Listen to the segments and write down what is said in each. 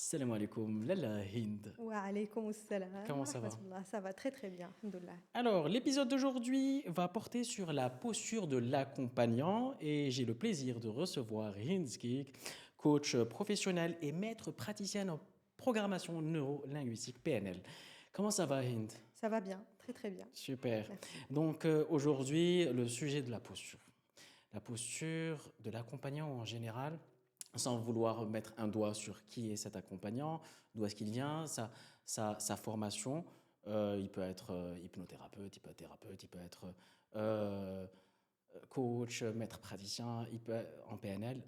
Salam alaikum, Lala Hind. Wa alaykoum assalam Comment wa ça va? rahmatullah. Ça va très très bien, alhamdoulilah. Alors, l'épisode d'aujourd'hui va porter sur la posture de l'accompagnant et j'ai le plaisir de recevoir Hind Skik, coach professionnel et maître praticienne en programmation neuro-linguistique PNL. Comment ça va, Hind? Ça va bien, très très bien. Super. Merci. Donc, aujourd'hui, le sujet de la posture. La posture de l'accompagnant en général, sans vouloir mettre un doigt sur qui est cet accompagnant, d'où est-ce qu'il vient, sa formation. Il peut être hypnothérapeute, il peut être thérapeute, il peut être euh, coach, maître praticien, il peut être en PNL,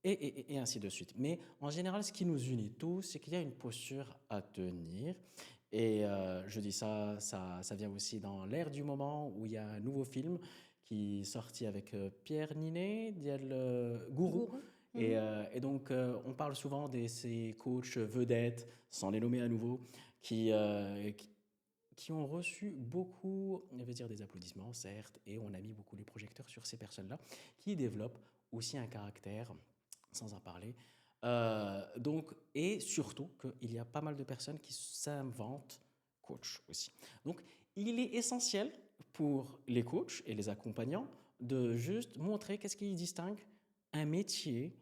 et ainsi de suite. Mais en général, ce qui nous unit tous, c'est qu'il y a une posture à tenir. Et je dis ça vient aussi dans l'air du moment où il y a un nouveau film qui est sorti avec Pierre Ninet, Dial Gourou. Gourou. Et donc, on parle souvent de ces coachs vedettes, sans les nommer à nouveau, qui ont reçu beaucoup, je veux dire, des applaudissements, certes, et on a mis beaucoup les projecteurs sur ces personnes-là, qui développent aussi un caractère, sans en parler. Donc, et surtout qu'il y a pas mal de personnes qui s'inventent coach aussi. Donc, il est essentiel pour les coachs et les accompagnants de juste montrer qu'est-ce qui distingue un métier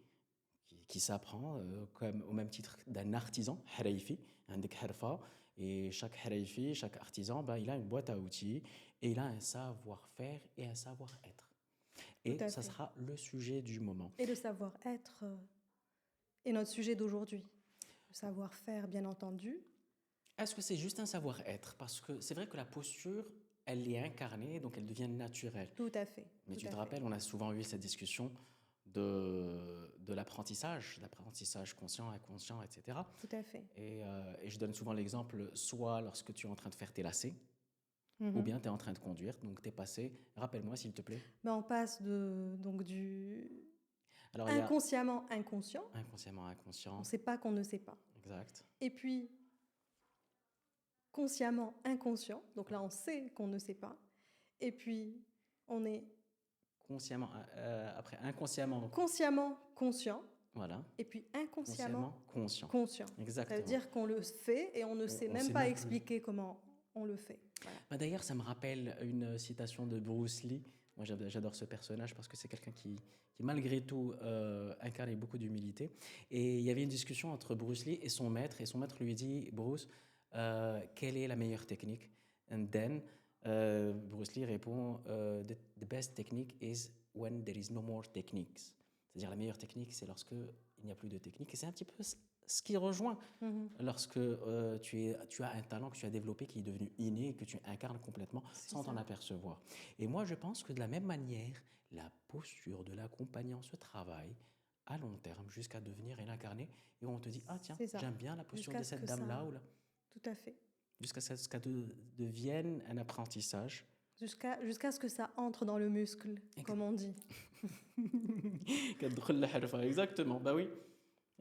qui s'apprend comme au même titre d'un artisan, haraifi, un harfa, et chaque haraifi, chaque artisan, ben, il a une boîte à outils et il a un savoir-faire et un savoir-être. Tout Et à ça fait. sera le sujet du moment. Et le savoir-être est notre sujet d'aujourd'hui. Le savoir-faire, bien entendu. Est-ce que c'est juste un savoir-être? Parce que c'est vrai que la posture, elle est incarnée, donc elle devient naturelle. Tout à fait. Mais Tout tu à te fait. rappelles, on a souvent eu cette discussion de l'apprentissage conscient, inconscient, etc. Tout à fait. Et je donne souvent l'exemple, soit lorsque tu es en train de faire tes lacets, ou Mhm. bien tu es en train de conduire, donc tu es passé. Rappelle-moi, s'il te plaît. Ben, on passe donc du Alors, il y a inconsciemment inconscient. inconsciemment, On ne inconscient, sait pas qu'on ne sait pas. exact. Et puis consciemment inconscient. Donc là, on sait qu'on ne sait pas. Et puis on est Consciemment, après, inconsciemment, consciemment conscient. voilà. Et puis inconsciemment Consciemment, conscient. conscient. Ça veut Exactement. dire qu'on le fait et on ne sait On même sait pas même plus. expliquer comment on le fait. Voilà. Bah, d'ailleurs, ça me rappelle une citation de Bruce Lee. Moi, j'adore ce personnage parce que c'est quelqu'un qui malgré tout, incarne beaucoup d'humilité. Et il y avait une discussion entre Bruce Lee et son maître. Et son maître lui dit, Bruce, quelle est la meilleure technique? And then, Bruce Lee répond, the best technique is when there is no more techniques. C'est-à-dire la meilleure technique, c'est lorsque il n'y a plus de technique. Et c'est un petit peu ce qui rejoint lorsque tu as un talent que tu as développé qui est devenu inné et que tu incarnes complètement C'est sans t'en ça. apercevoir. Et moi, je pense que de la même manière, la posture de l'accompagnant se travaille à long terme jusqu'à devenir l'incarné et on te dit, ah tiens, C'est ça. j'aime bien la posture Jusqu'à de ce cette que dame-là ça. ou là, Tout à fait. jusqu'à ce qu'elle devienne un apprentissage. Jusqu'à ce que ça entre dans le muscle, comme on dit. Exactement, bah oui.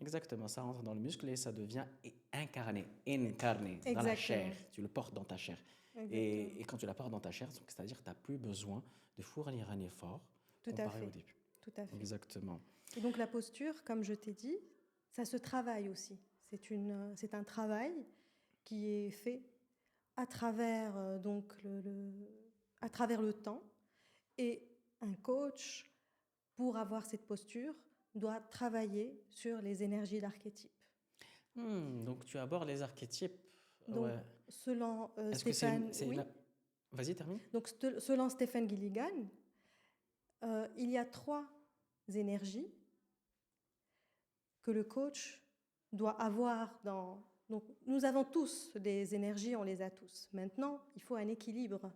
Exactement, ça rentre dans le muscle et ça devient incarné dans la chair. Exactement. Tu le portes dans ta chair. Exactement. Et quand tu la portes dans ta chair, c'est-à-dire que tu n'as plus besoin de fournir un effort Tout à comparé au fait. début. Tout à fait. Exactement. Et donc la posture, comme je t'ai dit, ça se travaille aussi. C'est un travail qui est fait à travers à travers le temps. Et un coach, pour avoir cette posture, doit travailler sur les énergies d'archétype. Donc tu abordes les archétypes. Donc, Ouais. selon Est-ce que Stéphane, oui. Vas-y, termine. Donc, selon Stephen Gilligan, il y a 3 énergies que le coach doit avoir dans. Donc, nous avons tous des énergies, on les a tous. Maintenant, il faut un équilibre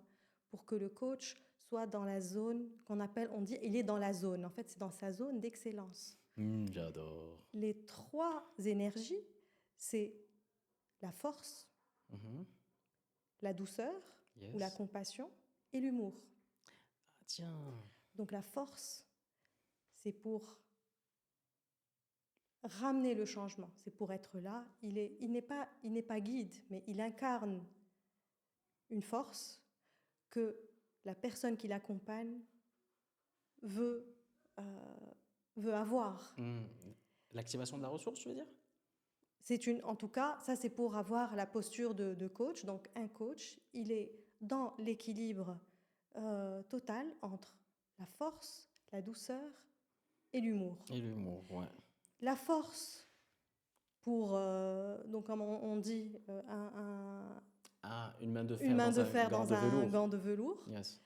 pour que le coach soit dans la zone qu'on appelle, on dit, il est dans la zone. En fait, c'est dans sa zone d'excellence. J'adore. Les 3 énergies, c'est la force, la douceur ou la Yes. compassion et l'humour. Ah, tiens. Donc la force, c'est pour ramener le changement, c'est pour être là. Il n'est pas guide, mais il incarne une force que la personne qui l'accompagne veut avoir. L'activation de la ressource, tu veux dire? En tout cas, ça c'est pour avoir la posture de coach. Donc un coach, il est dans l'équilibre total entre la force, la douceur et l'humour. Et l'humour, ouais. La force pour, donc comme on dit, Ah, une main de une fer main dans de un fer gant dans de un velours. gant de velours. Yes.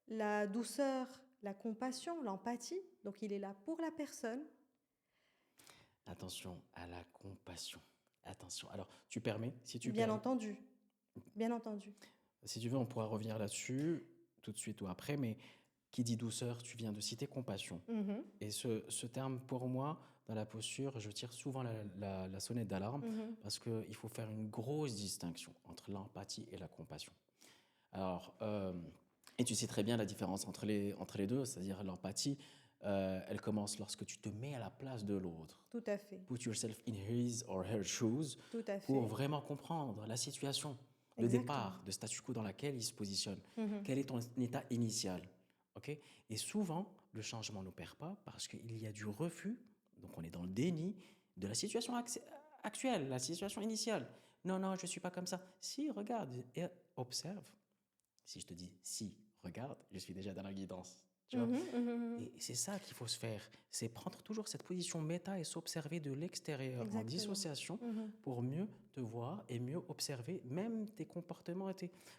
La douceur, la compassion, l'empathie. Donc il est là pour la personne. Attention à la compassion. Attention. Alors, tu permets, si tu Bien permets, entendu. Bien entendu. si tu veux, on pourra revenir là-dessus tout de suite ou après, mais qui dit douceur, tu viens de citer compassion. Mhm, Et ce terme, pour moi, dans la posture, je tire souvent la sonnette d'alarme mhm. parce qu'il faut faire une grosse distinction entre l'empathie et la compassion. Alors, et tu sais très bien la différence entre les deux, c'est-à-dire l'empathie, elle commence lorsque tu te mets à la place de l'autre. Tout à fait. Put yourself in his or her shoes Tout à pour fait. vraiment comprendre la situation de Exactement. départ, de statu quo dans laquelle il se positionne. Mhm. Quel est ton état initial, ok? Et souvent, le changement n'opère pas parce qu'il y a du refus, donc on est dans le déni de la situation actuelle, la situation initiale. Non, non, je ne suis pas comme ça. Si, regarde et observe. Si je te dis si, regarde, je suis déjà dans la guidance. Tu vois? Mhm, mhm. Et c'est ça qu'il faut se faire, c'est prendre toujours cette position méta et s'observer de l'extérieur en Exactement. dissociation Mhm. pour mieux te voir et mieux observer même tes comportements.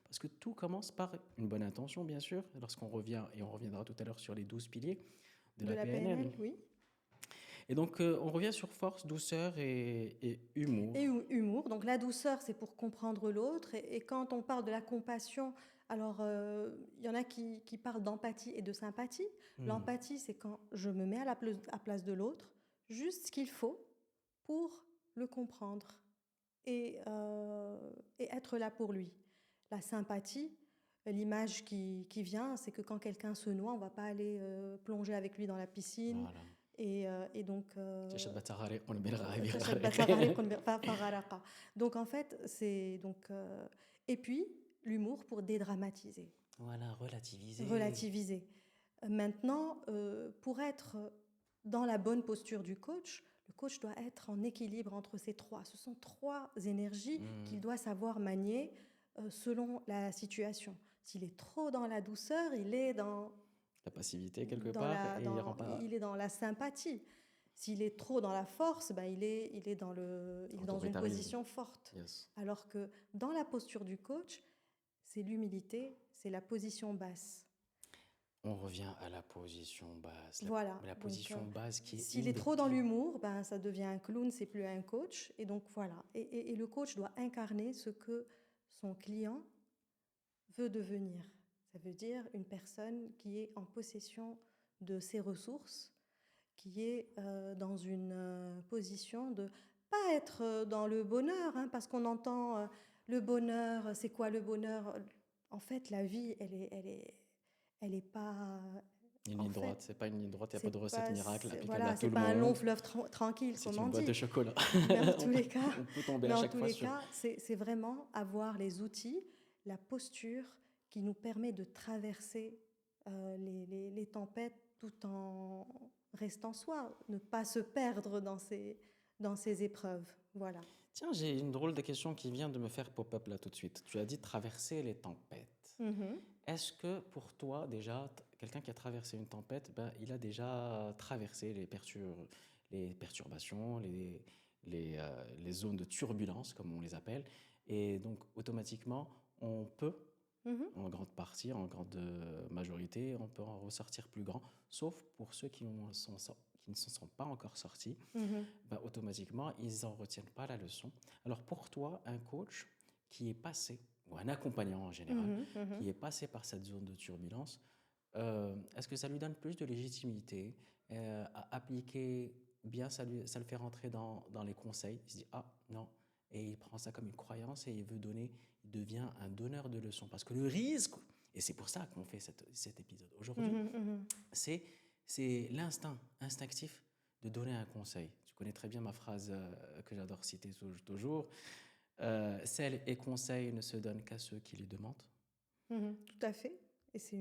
Parce que tout commence par une bonne intention, bien sûr, lorsqu'on revient, et on reviendra tout à l'heure sur les 12 piliers de De la la PNL. PNL, oui. Et donc, on revient sur force, douceur et humour. Et humour. Donc la douceur, c'est pour comprendre l'autre. Et quand on parle de la compassion, alors il y en a qui parlent d'empathie et de sympathie. L'empathie, c'est quand je me mets à la place de l'autre, juste ce qu'il faut pour le comprendre et être là pour lui. La sympathie, l'image qui vient, c'est que quand quelqu'un se noie, on ne va pas aller plonger avec lui dans la piscine. Voilà. Et donc, donc en fait, c'est donc et puis l'humour pour dédramatiser, Voilà, relativiser. relativiser. Maintenant, pour être dans la bonne posture du coach, le coach doit être en équilibre entre ces trois. Ce sont trois énergies qu'il doit savoir manier selon la situation. S'il est trop dans la douceur, il est dans La passivité quelque part et il rend pas il est dans la sympathie. S'il est trop dans la force, ben il est dans une autoritarisme. position forte. Yes. Alors que dans la posture du coach, c'est l'humilité, c'est la position basse. On revient à la position basse. Voilà. La Donc, position basse qui est s'il une est des trop dans plus... l'humour, ben ça devient un clown, c'est plus un coach. Et donc voilà. Et le coach doit incarner ce que son client veut devenir. Ça veut dire une personne qui est en possession de ses ressources, qui est dans une position de pas être dans le bonheur, hein, parce qu'on entend le bonheur, c'est quoi le bonheur? En fait, la vie, elle est pas. Une En ligne fait, droite, c'est pas une ligne droite, il n'y a pas de recette pas, miracle applicable voilà, à tout c'est le pas un long monde. fleuve tranquille, C'est comme une on boîte dit. de chocolat. Mais en tous les cas, On peut tomber à chaque fois sur... c'est vraiment avoir les outils, la posture qui nous permet de traverser les tempêtes tout en restant soi, ne pas se perdre dans ces épreuves. Voilà. Tiens, j'ai une drôle de question qui vient de me faire pop-up là tout de suite. Tu as dit traverser les tempêtes. Mhm. Est-ce que pour toi, déjà, quelqu'un qui a traversé une tempête, ben, il a déjà traversé les perturbations, les zones de turbulence, comme on les appelle, et donc automatiquement, on peut, Mhm. en grande partie, en grande majorité, on peut en ressortir plus grand, sauf pour ceux qui ne s'en sont pas encore sortis, Mhm. ben, automatiquement, ils n'en retiennent pas la leçon. Alors pour toi, un coach qui est passé, ou un accompagnant en général, Mhm. Mhm. qui est passé par cette zone de turbulence, est-ce que ça lui donne plus de légitimité à appliquer, ou bien ça le fait rentrer dans les conseils, il se dit ah non, et il prend ça comme une croyance et il devient un donneur de leçons. Parce que le risque, et c'est pour ça qu'on fait cet épisode aujourd'hui, Mhm. Mhm. c'est l'instinct instinctif de donner un conseil. Tu connais très bien ma phrase que j'adore citer toujours. Celles et conseils ne se donnent qu'à ceux qui les demandent. Mhm. Tout à fait. Et c'est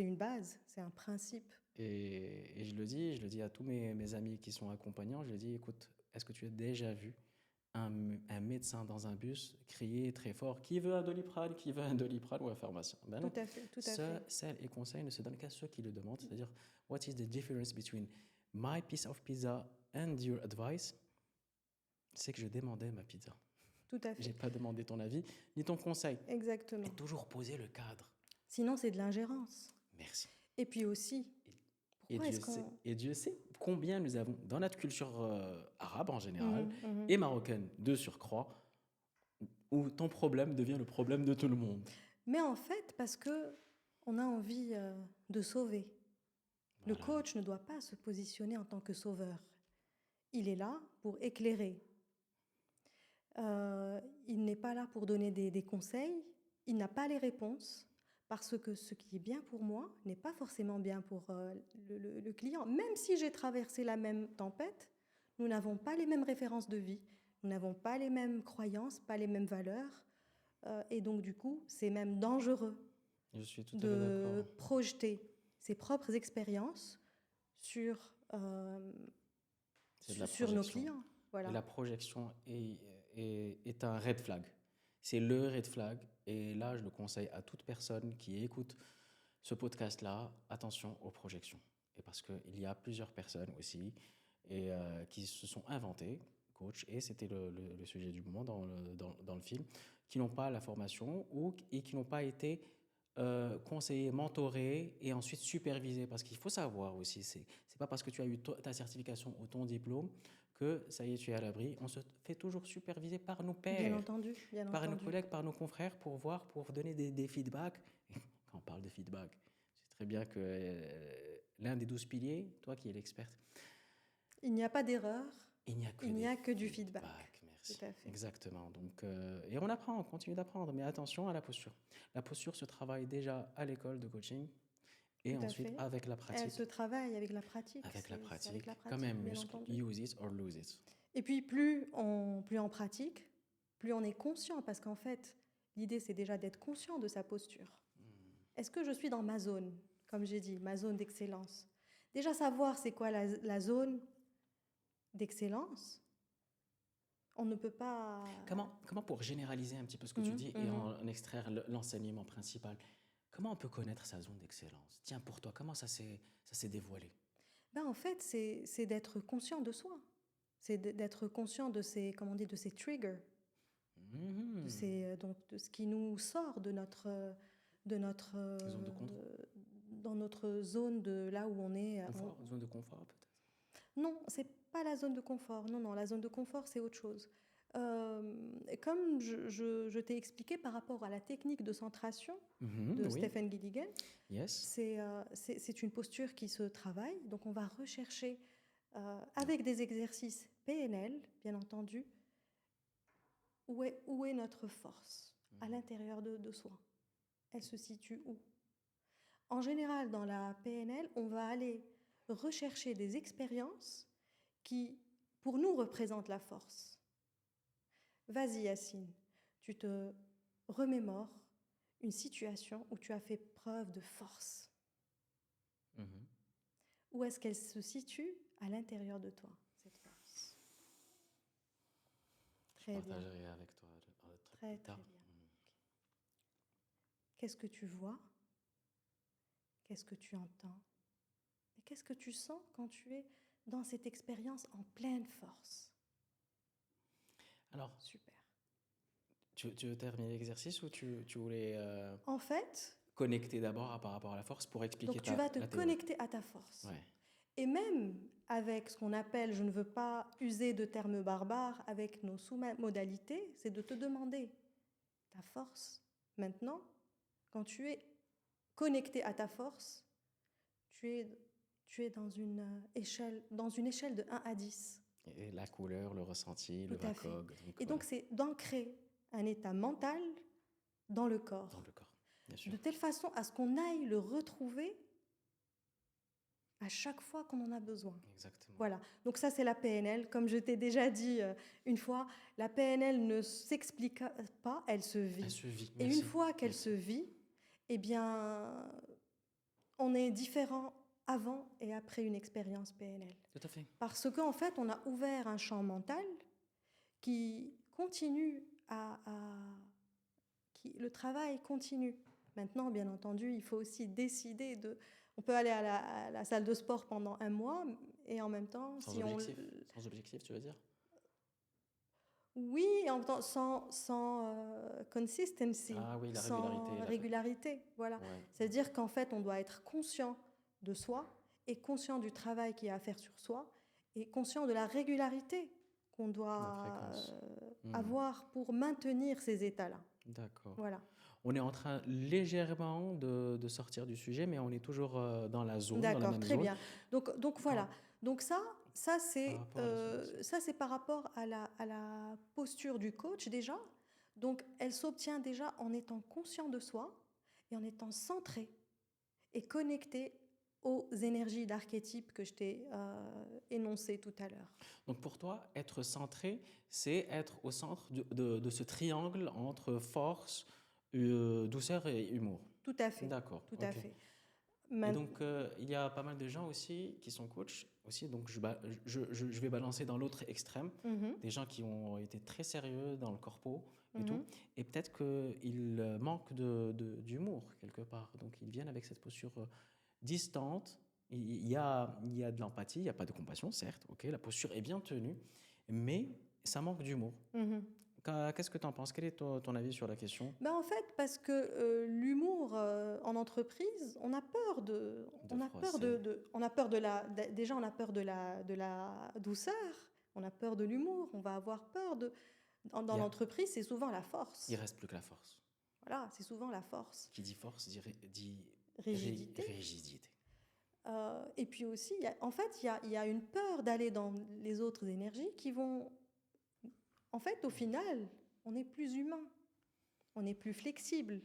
une base, c'est un principe. Et je le dis à tous mes amis qui sont accompagnants, je leur dis, écoute, est-ce que tu as déjà vu un médecin dans un bus crier très fort qui veut un Doliprane, qui veut un Doliprane ou un pharmacien. Ben non. Tout à fait, tout à fait. Celles et conseils ne se donnent qu'à ceux qui le demandent. C'est-à-dire, what is the difference between my piece of pizza and your advice? C'est que je demandais ma pizza. Tout à J'ai fait. pas demandé ton avis ni ton conseil. Exactement. Et toujours poser le cadre. Sinon, c'est de l'ingérence. Merci. Et puis aussi, Et pourquoi Dieu, est-ce sait, qu'on... et Dieu sait combien nous avons, dans notre culture arabe en général, Mhm. et marocaine de surcroît, où ton problème devient le problème de tout le monde. Mais en fait, parce que on a envie de sauver. Le Voilà. coach ne doit pas se positionner en tant que sauveur. Il est là pour éclairer. Il n'est pas là pour donner des conseils. Il n'a pas les réponses. Parce que ce qui est bien pour moi n'est pas forcément bien pour le client. Même si j'ai traversé la même tempête, nous n'avons pas les mêmes références de vie, nous n'avons pas les mêmes croyances, pas les mêmes valeurs. Et donc, du coup, c'est même dangereux Je suis tout à fait de d'accord. projeter ses propres expériences sur, C'est de la sur nos projection. clients. Voilà. Et la projection est un red flag. C'est le red flag. Et là, je le conseille à toute personne qui écoute ce podcast-là, attention aux projections. Et parce qu'il y a plusieurs personnes aussi qui se sont inventées, coach, et c'était le sujet du moment dans le film, qui n'ont pas la formation et qui n'ont pas été conseillés, mentorés et ensuite supervisés. Parce qu'il faut savoir aussi, c'est pas parce que tu as eu ta certification ou ton diplôme que ça y est, tu es à l'abri. On se fait toujours superviser par nos Bien pairs, entendu, bien par nos entendu. collègues, par nos confrères pour voir, pour donner des feedbacks. Et quand on parle de feedback, c'est très bien que l'un des 12 piliers, toi qui es l'experte, Il n'y a pas d'erreur, il n'y a que, il n'y a des que du feedback. Merci. Tout à fait. Exactement. Donc, et on apprend, on continue d'apprendre, mais attention à la posture. La posture se travaille déjà à l'école de coaching et Tout à ensuite fait. avec la Elle pratique. se travaille avec la pratique. Avec la C'est pratique, avec la quand même, bien entendu. use it or lose it. Et puis plus on pratique, plus on est conscient, parce qu'en fait, l'idée c'est déjà d'être conscient de sa posture. Est-ce que je suis dans ma zone, comme j'ai dit, ma zone d'excellence? Déjà savoir c'est quoi la zone d'excellence, on ne peut pas... Comment pour généraliser un petit peu ce que tu dis et en extraire l'enseignement principal, comment on peut connaître sa zone d'excellence? Tiens, pour toi, comment ça s'est dévoilé? En fait, c'est d'être conscient de soi. C'est d'être conscient de ces, comment on dit, de ces triggers, donc de ce qui nous sort de notre Zone de contrôle. dans notre zone de là où on est. Zone de confort peut-être? Non, c'est pas la zone de confort. Non, la zone de confort, c'est autre chose. Comme je t'ai expliqué par rapport à la technique de centration de Oui. Stephen Gilligan, Yes. c'est une posture qui se travaille. Donc on va rechercher, avec des exercices PNL, bien entendu, où est notre force à l'intérieur de soi. Elle se situe où? En général, dans la PNL, on va aller rechercher des expériences qui, pour nous, représentent la force. Vas-y, Yacine, tu te remémores une situation où tu as fait preuve de force. Où est-ce qu'elle se situe à l'intérieur de toi, cette force? Très bien. Je partagerai avec toi Très, très bien. Qu'est-ce que tu vois? Qu'est-ce que tu entends? Et qu'est-ce que tu sens quand tu es dans cette expérience en pleine force? Alors, super. Tu veux terminer l'exercice ou tu voulais en fait, connecter d'abord par rapport à la force pour expliquer donc tu vas te connecter à ta force. Ouais. Et même avec ce qu'on appelle, je ne veux pas user de termes barbares, avec nos sous-modalités, c'est de te demander ta force. Maintenant, quand tu es connecté à ta force, tu es dans une échelle de 1 à 10. Et la couleur, le ressenti, le Tout à fait. VACOG. Et donc, c'est d'ancrer un état mental dans le corps. Dans le corps, bien sûr. De telle façon à ce qu'on aille le retrouver à chaque fois qu'on en a besoin. Exactement. Voilà. Donc ça, c'est la PNL. Comme je t'ai déjà dit une fois, la PNL ne s'explique pas, elle se vit. Elle se vit. Et une fois qu'elle se vit, eh bien, on est différent avant et après une expérience PNL. Tout à fait. Parce qu'en fait, on a ouvert un champ mental qui continue le travail continue. Maintenant, bien entendu, il faut aussi décider de... On peut aller à la salle de sport pendant un mois et en même temps, Sans si on... objectif. Sans objectif, tu veux dire? Oui, et en même temps, sans consistency, Ah oui, la régularité. sans régularité. Voilà. Ouais. C'est-à-dire qu'en fait, on doit être conscient de soi et conscient du travail qu'il y a à faire sur soi et conscient de la régularité qu'on La doit fréquence. avoir pour maintenir ces états-là. D'accord. Voilà. On est en train légèrement de sortir du sujet, mais on est toujours dans la zone, dans la D'accord, même très zone. bien. Donc voilà. Donc ça Par c'est rapport à la solution. ça c'est par rapport à la posture du coach déjà. Donc elle s'obtient déjà en étant conscient de soi et en étant centré et connecté aux énergies d'archétypes que je t'ai énoncées tout à l'heure. Donc pour toi, être centré, c'est être au centre de ce triangle entre force, douceur et humour. Tout à fait, D'accord, tout à ok. fait. Et Main- donc, il y a pas mal de gens aussi qui sont coachs aussi, donc je vais balancer dans l'autre extrême, Mhm, des gens qui ont été très sérieux dans le corpo et tout, mhm. et peut-être qu'ils manquent d'humour quelque part, donc ils viennent avec cette posture distante, il y a de l'empathie, il n'y a pas de compassion, certes, ok, la posture est bien tenue, mais ça manque d'humour. Mhm. Qu'est-ce que tu en penses? Quel est ton avis sur la question Ben en fait, parce que l'humour en entreprise, on a peur de froisser? on a peur déjà on a peur de la douceur, on a peur de l'humour, on va avoir peur dans Il y a- l'entreprise, c'est souvent la il force. reste plus que la force. Voilà, c'est souvent la force. Qui dit force dit Rigidité. rigidité. Et puis aussi, en fait, il y a une peur d'aller dans les autres énergies qui vont, en fait, au final, on est plus humain, on est plus flexible.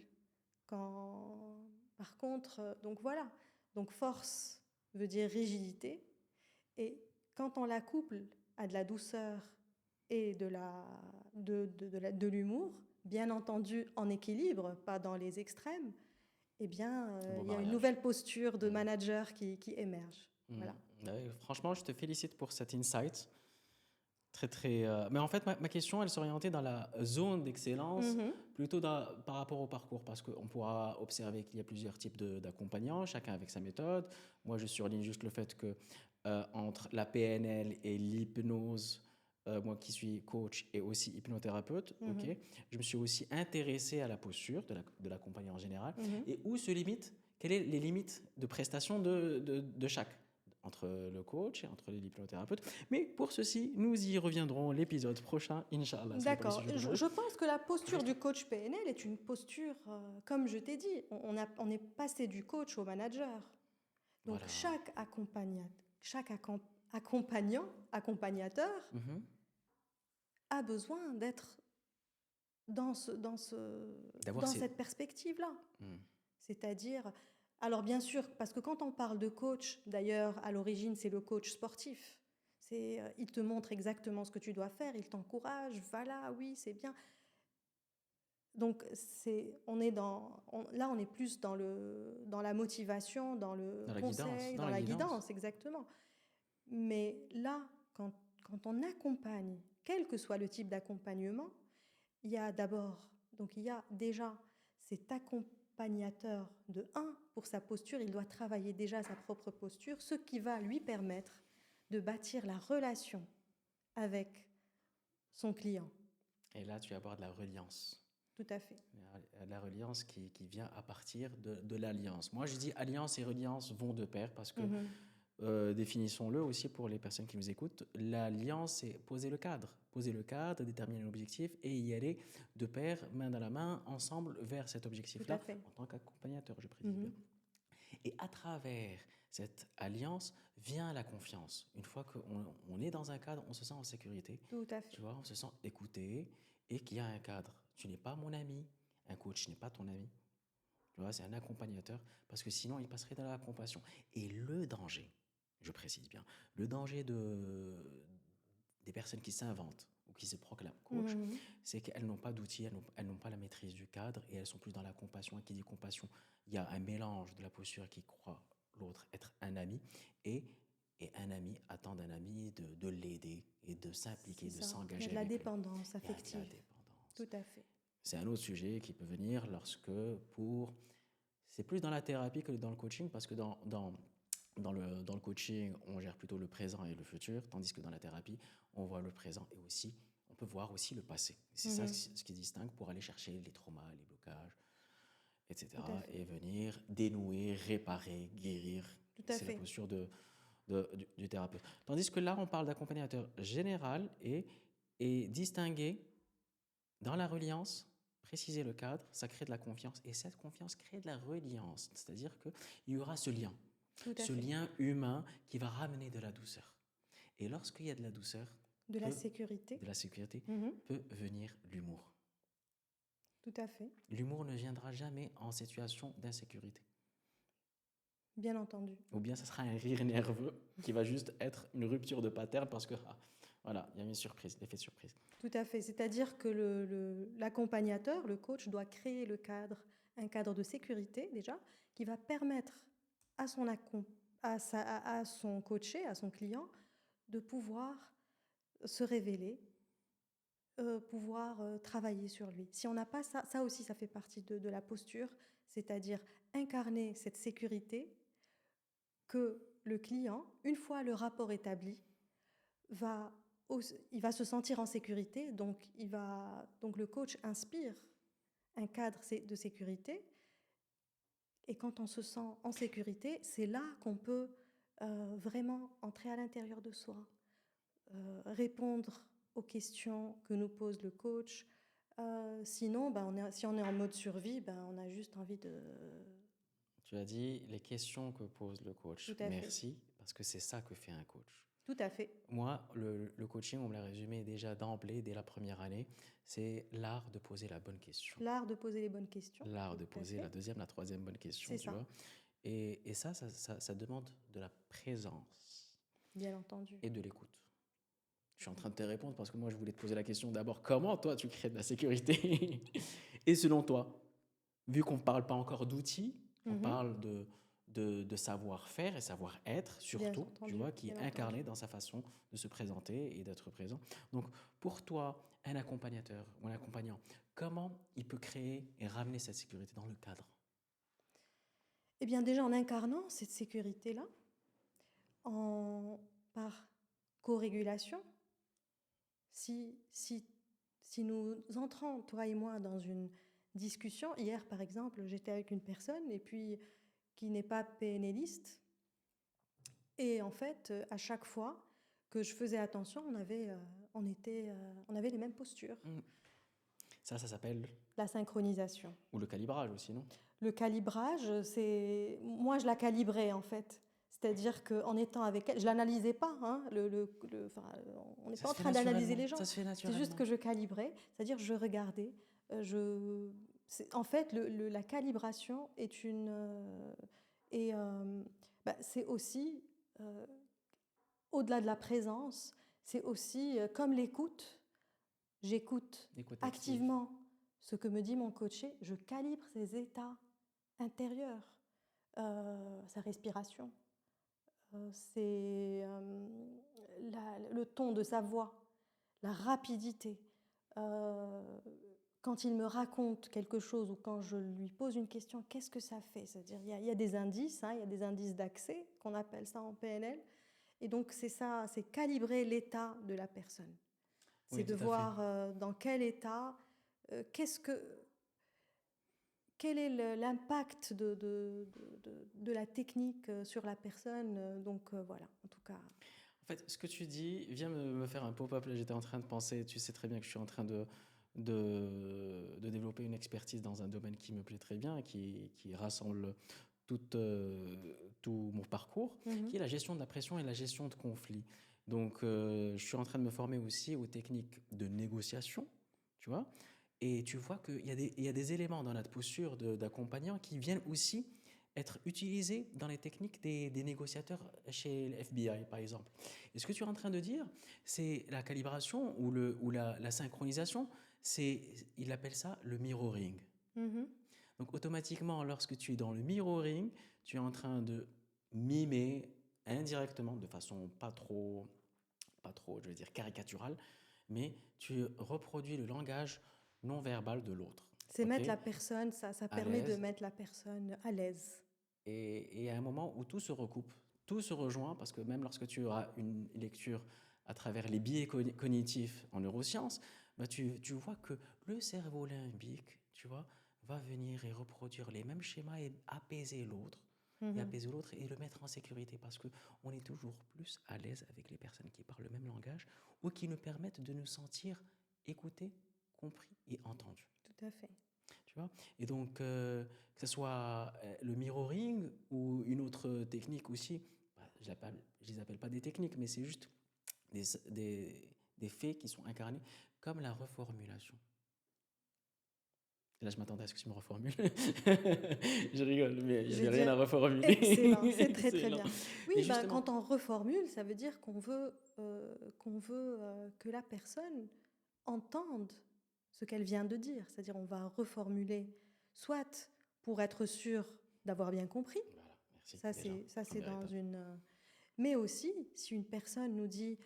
Quand, par contre, donc voilà, donc force veut dire rigidité, et quand on la couple à de la douceur et de l'humour, bien entendu en équilibre, pas dans les extrêmes, eh bien, Un beau il y a une mariage. nouvelle posture de Mm. manager qui émerge. Mm. Voilà. Ouais, franchement, je te félicite pour cet insight. Très, très. Mais en fait, ma question, elle s'orientait dans la zone d'excellence, Mhm, plutôt par rapport au parcours, parce qu'on pourra observer qu'il y a plusieurs types d'accompagnants, chacun avec sa méthode. Moi, je surligne juste le fait que entre la PNL et l'hypnose, moi qui suis coach et aussi hypnothérapeute, ok, mhm, je me suis aussi intéressé à la posture de l'accompagnant en général, mhm. et où se limite, quelles sont les limites de prestation de chaque entre le coach et entre l'hypnothérapeute. Mais pour ceci, nous y reviendrons l'épisode prochain, Inch'Allah. C'est pas le D'accord. sujet d'aujourd'hui. Je pense que la posture du coach PNL est une posture, comme je t'ai dit, on est passé du coach au manager. Donc Voilà. chaque accompagnateur Mhm. a besoin d'être dans D'avoir ces... cette perspective-là. Hmm. C'est-à-dire, alors bien sûr, parce que quand on parle de coach, d'ailleurs, à l'origine, c'est le coach sportif. Il te montre exactement ce que tu dois faire, il t'encourage, voilà, oui, c'est bien. Donc, là, on est plus dans la motivation, dans le Dans la guidance. conseil, Dans dans la la guidance. guidance, exactement. Mais là, quand on accompagne, quel que soit le type d'accompagnement, il y a déjà cet accompagnateur de pour sa posture, il doit travailler déjà sa propre posture, ce qui va lui permettre de bâtir la relation avec son client. Et là, tu abordes la reliance. Tout à fait. La reliance qui vient à partir de l'alliance. Moi, je dis alliance et reliance vont de pair parce que, Mhm. définissons-le aussi pour les personnes qui nous écoutent, l'alliance, c'est poser le cadre, déterminer l'objectif et y aller de pair, main dans la main, ensemble vers cet Tout à objectif-là, fait. en tant qu'accompagnateur, je précise bien. Mhm. Et à travers cette alliance vient la confiance. Une fois qu'on est dans un cadre, on se sent en sécurité, Tout à fait. tu vois, on se sent écouté et qu'il y a un cadre. Tu n'es pas mon ami, un coach n'est pas ton ami. Tu vois, c'est un accompagnateur parce que sinon il passerait dans la compassion. Et le danger, je précise bien, le danger des personnes qui s'inventent ou qui se proclament coach, Mhm. c'est qu'elles n'ont pas d'outils, elles n'ont pas la maîtrise du cadre et elles sont plus dans la compassion. Et qui dit compassion, il y a un mélange de la posture qui croit l'autre être un ami et Et un ami attend d'un ami de l'aider et de s'impliquer, C'est de ça. Il y a s'engager de la avec lui. dépendance Il y a de la affective. dépendance. Tout à fait. C'est un autre sujet qui peut venir lorsque c'est plus dans la thérapie que dans le coaching, parce que dans le coaching, on gère plutôt le présent et le futur, tandis que dans la thérapie, on voit le présent et aussi, on peut voir aussi le passé. C'est ça Mhm. ce qui distingue pour aller chercher les traumas, les blocages, etc. Tout à fait. Et venir dénouer, réparer, guérir. Tout à C'est la fait. posture du thérapeute. Tandis que là, on parle d'accompagnateur général et distinguer dans la reliance, préciser le cadre, ça crée de la confiance. Et cette confiance crée de la reliance. C'est-à-dire qu'il y aura ce lien, Tout à ce fait. lien humain qui va ramener de la douceur. Et lorsqu'il y a de la douceur, De la peut- sécurité. de la sécurité, Mhm. peut venir l'humour. Tout à fait. L'humour ne viendra jamais en situation d'insécurité. Bien entendu. Ou bien ça sera un rire nerveux qui va juste être une rupture de pattern parce que, voilà, il y a une surprise, l'effet de surprise. Tout à fait. C'est-à-dire que l'accompagnateur, le coach, doit créer un cadre de sécurité déjà, qui va permettre à son coaché, à son client, de pouvoir se révéler, pouvoir travailler sur lui. Si on n'a pas ça, ça aussi, ça fait partie de la posture, c'est-à-dire incarner cette sécurité que le client, une fois le rapport établi, il va se sentir en sécurité, donc le coach inspire un cadre de sécurité. Et quand on se sent en sécurité, c'est là qu'on peut vraiment entrer à l'intérieur de soi, répondre aux questions que nous pose le coach. Sinon, si on est en mode survie, on a juste envie de... Tu as dit les questions que pose le coach. Tout à fait. Merci, parce que c'est ça que fait un coach. Tout à fait. Moi, le coaching, on me l'a résumé déjà d'emblée, dès la première année, c'est l'art de poser la bonne question. L'art de poser les bonnes questions. L'art de Tout à poser fait. la deuxième, la troisième bonne question, C'est tu ça. vois. Et ça demande de la présence Bien entendu. et de l'écoute. Je suis en train de te répondre parce que moi, je voulais te poser la question d'abord, comment toi, tu crées de la sécurité? Et selon toi, vu qu'on ne parle pas encore d'outils, on Mhm. parle de savoir-faire et savoir-être, surtout, entendu, tu vois, qui est bien incarné entendu. dans sa façon de se présenter et d'être présent. Donc, pour toi, un accompagnateur ou un accompagnant, comment il peut créer et ramener cette sécurité dans le cadre? Eh bien, déjà en incarnant cette sécurité-là, par co-régulation, si nous entrons, toi et moi, dans une discussion, hier par exemple, j'étais avec une personne et puis qui n'est pas PNListe, et en fait, à chaque fois que je faisais attention, on avait les mêmes postures. Ça s'appelle... La synchronisation. Ou le calibrage aussi, non? Le calibrage, moi je la calibrais en fait. C'est-à-dire qu'en étant avec elle, je l'analysais pas. Hein, on n'est pas en train d'analyser les gens. Ça se fait C'est naturellement. juste que je calibrais, c'est-à-dire je regardais. En fait, la calibration est c'est aussi, au-delà de la présence, c'est aussi comme l'écoute. J'écoute Écoute active. activement ce que me dit mon coaché, je calibre ses états intérieurs, sa respiration, le ton de sa voix, la rapidité. Quand il me raconte quelque chose ou quand je lui pose une question, qu'est-ce que ça fait? C'est-à-dire, il y a des indices, il y a des indices d'accès, qu'on appelle ça en PNL. Et donc, c'est ça, c'est calibrer l'état de la personne. C'est Oui, de tout à voir dans quel état, quel est l'impact de la technique sur la personne. Donc voilà, en tout cas. En fait, ce que tu dis vient me faire un pop-up. Là, j'étais en train de penser, tu sais très bien que je suis en train de développer une expertise dans un domaine qui me plaît très bien, qui rassemble tout mon parcours, qui est la gestion de la pression et la gestion de conflits. Donc, je suis en train de me former aussi aux techniques de négociation, tu vois. Et tu vois qu'il y a des éléments dans notre posture d'accompagnant qui viennent aussi être utilisés dans les techniques des négociateurs chez le FBI, par exemple. Et ce que tu es en train de dire, c'est la calibration ou la synchronisation, il appelle ça le mirroring. Donc automatiquement, lorsque tu es dans le mirroring, tu es en train de mimer indirectement, de façon pas trop, je veux dire, caricaturale, mais tu reproduis le langage non verbal de l'autre. C'est OK? mettre la personne, ça À permet de l'aise. mettre la personne à l'aise. Et à un moment où tout se recoupe, tout se rejoint, parce que même lorsque tu auras une lecture à travers les biais cognitifs en neurosciences, bah tu vois que le cerveau limbique, tu vois, va venir et reproduire les mêmes schémas et Mhm. apaiser l'autre et le mettre en sécurité, parce que on est toujours plus à l'aise avec les personnes qui parlent le même langage ou qui nous permettent de nous sentir écoutés, compris et entendus. Tout à fait. Tu vois? Et donc, que ce soit le mirroring ou une autre technique aussi, bah, je les appelle pas des techniques, mais c'est juste des, des faits qui sont incarnés comme la reformulation. Et là, je m'attendais à ce que tu me reformules. Je rigole, mais il n'y Je vais avait rien à dire reformuler. excellent, c'est très très Excellent. bien. Oui, Et ben, justement, quand on reformule, ça veut dire qu'on veut que la personne entende ce qu'elle vient de dire. C'est-à-dire on va reformuler, soit pour être sûr d'avoir bien compris, voilà, merci déjà, ça c'est première dans étape. une... Mais aussi, si une personne nous dit,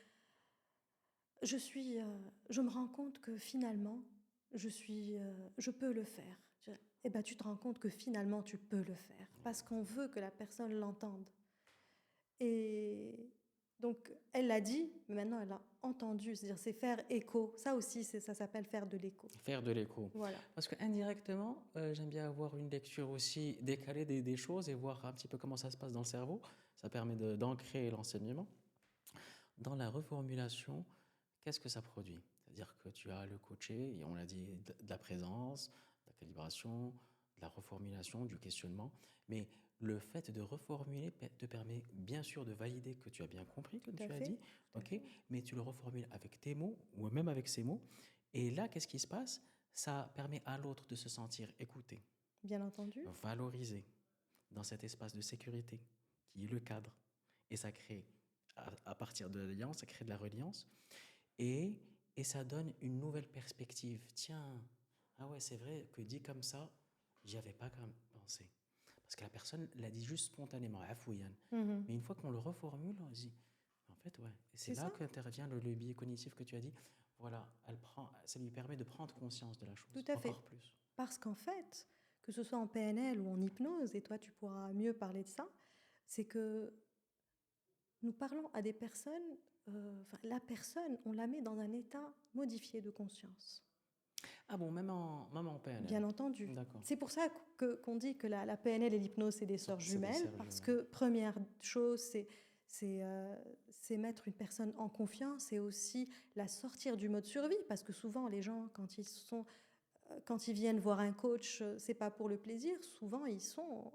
je me rends compte que finalement, je peux le faire. Eh ben, tu te rends compte que finalement, tu peux le faire parce qu'on veut que la personne l'entende. Et donc, elle l'a dit, mais maintenant, elle a entendu. C'est-à-dire, c'est faire écho. Ça aussi, ça s'appelle faire de l'écho. Faire de l'écho. Voilà. Parce que indirectement, j'aime bien avoir une lecture aussi décalée des choses et voir un petit peu comment ça se passe dans le cerveau. Ça permet d'ancrer l'enseignement. Dans la reformulation, qu'est-ce que ça produit? C'est-à-dire que tu as le coaché, et on l'a dit, de la présence, de la calibration, de la reformulation, du questionnement. Mais le fait de reformuler te permet bien sûr de valider que tu as bien compris, Tout comme à tu as fait. dit, Tout à ok? fait. Mais tu le reformules avec tes mots ou même avec ses mots. Et là, qu'est-ce qui se passe? Ça permet à l'autre de se sentir écouté, Bien entendu. valorisé dans cet espace de sécurité qui est le cadre. Et ça crée, à partir de l'alliance, ça crée de la reliance. Et, et ça donne une nouvelle perspective. Tiens, ah ouais, c'est vrai que dit comme ça, j'y avais pas quand même pensé. Parce que la personne l'a dit juste spontanément, à fouillane. Mhm. Mais une fois qu'on le reformule, on se dit, en fait, ouais. Et c'est C'est là ça. qu'intervient le biais cognitif que tu as dit. Voilà, ça lui permet de prendre conscience de la Tout chose, à fait. encore plus. Parce qu'en fait, que ce soit en PNL ou en hypnose, et toi tu pourras mieux parler de ça, c'est que nous parlons à des personnes, enfin la personne, on la met dans un état modifié de conscience. Ah bon, même en PNL. Bien entendu. D'accord. C'est pour ça qu'on dit que la PNL et l'hypnose, c'est des sœurs C'est des jumelles, cerveaux parce humains. que première chose, c'est c'est mettre une personne en confiance et aussi la sortir du mode survie, parce que souvent les gens, quand ils viennent voir un coach, c'est pas pour le plaisir. Souvent, ils sont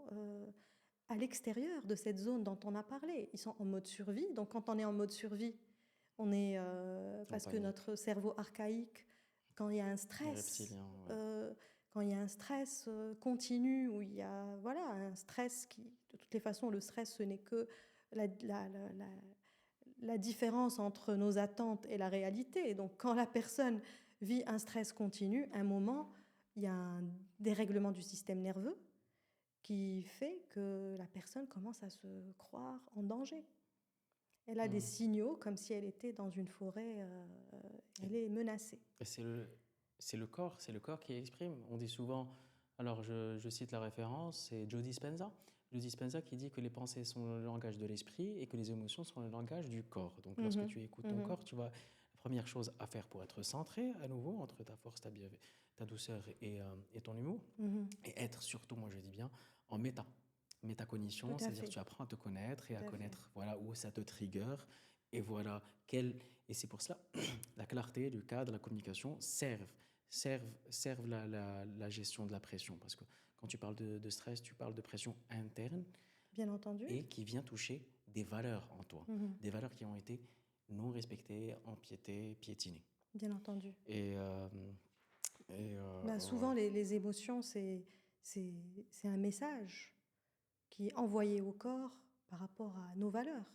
à l'extérieur de cette zone dont on a parlé. Ils sont en mode survie. Donc, quand on est en mode survie, on est En parce que panique. notre cerveau archaïque, quand il y a un Les stress, reptiliens, ouais. quand il y a un stress continu, où il y a voilà un stress qui, de toutes les façons, le stress, ce n'est que la, la, la, la, la différence entre nos attentes et la réalité. Et donc, quand la personne vit un stress continu, à un moment, il y a un dérèglement du système nerveux qui fait que la personne commence à se croire en danger. Elle a des signaux comme si elle était dans une forêt, elle est menacée. Et c'est le corps qui exprime. On dit souvent, alors je cite la référence, c'est Joe Dispenza. Joe Dispenza qui dit que les pensées sont le langage de l'esprit et que les émotions sont le langage du corps. Donc lorsque Mhm, tu écoutes ton mhm. corps, tu vois, la première chose à faire pour être centré à nouveau entre ta force, ta douceur et ton humour, Mhm. et être surtout, moi je dis bien, en Tout métacognition, à c'est-à-dire fait, tu apprends à te connaître et à tout à fait. connaître voilà où ça te trigger et voilà et c'est pour cela la clarté du cadre, la communication servent la gestion de la pression, parce que quand tu parles de stress, tu parles de pression interne Bien entendu. et qui vient toucher des valeurs en toi, Mhm. des valeurs qui ont été non respectées, empiétées, piétinées. Bien entendu. Et, Ben, souvent, les émotions, c'est un message qui est envoyé au corps par rapport à nos valeurs.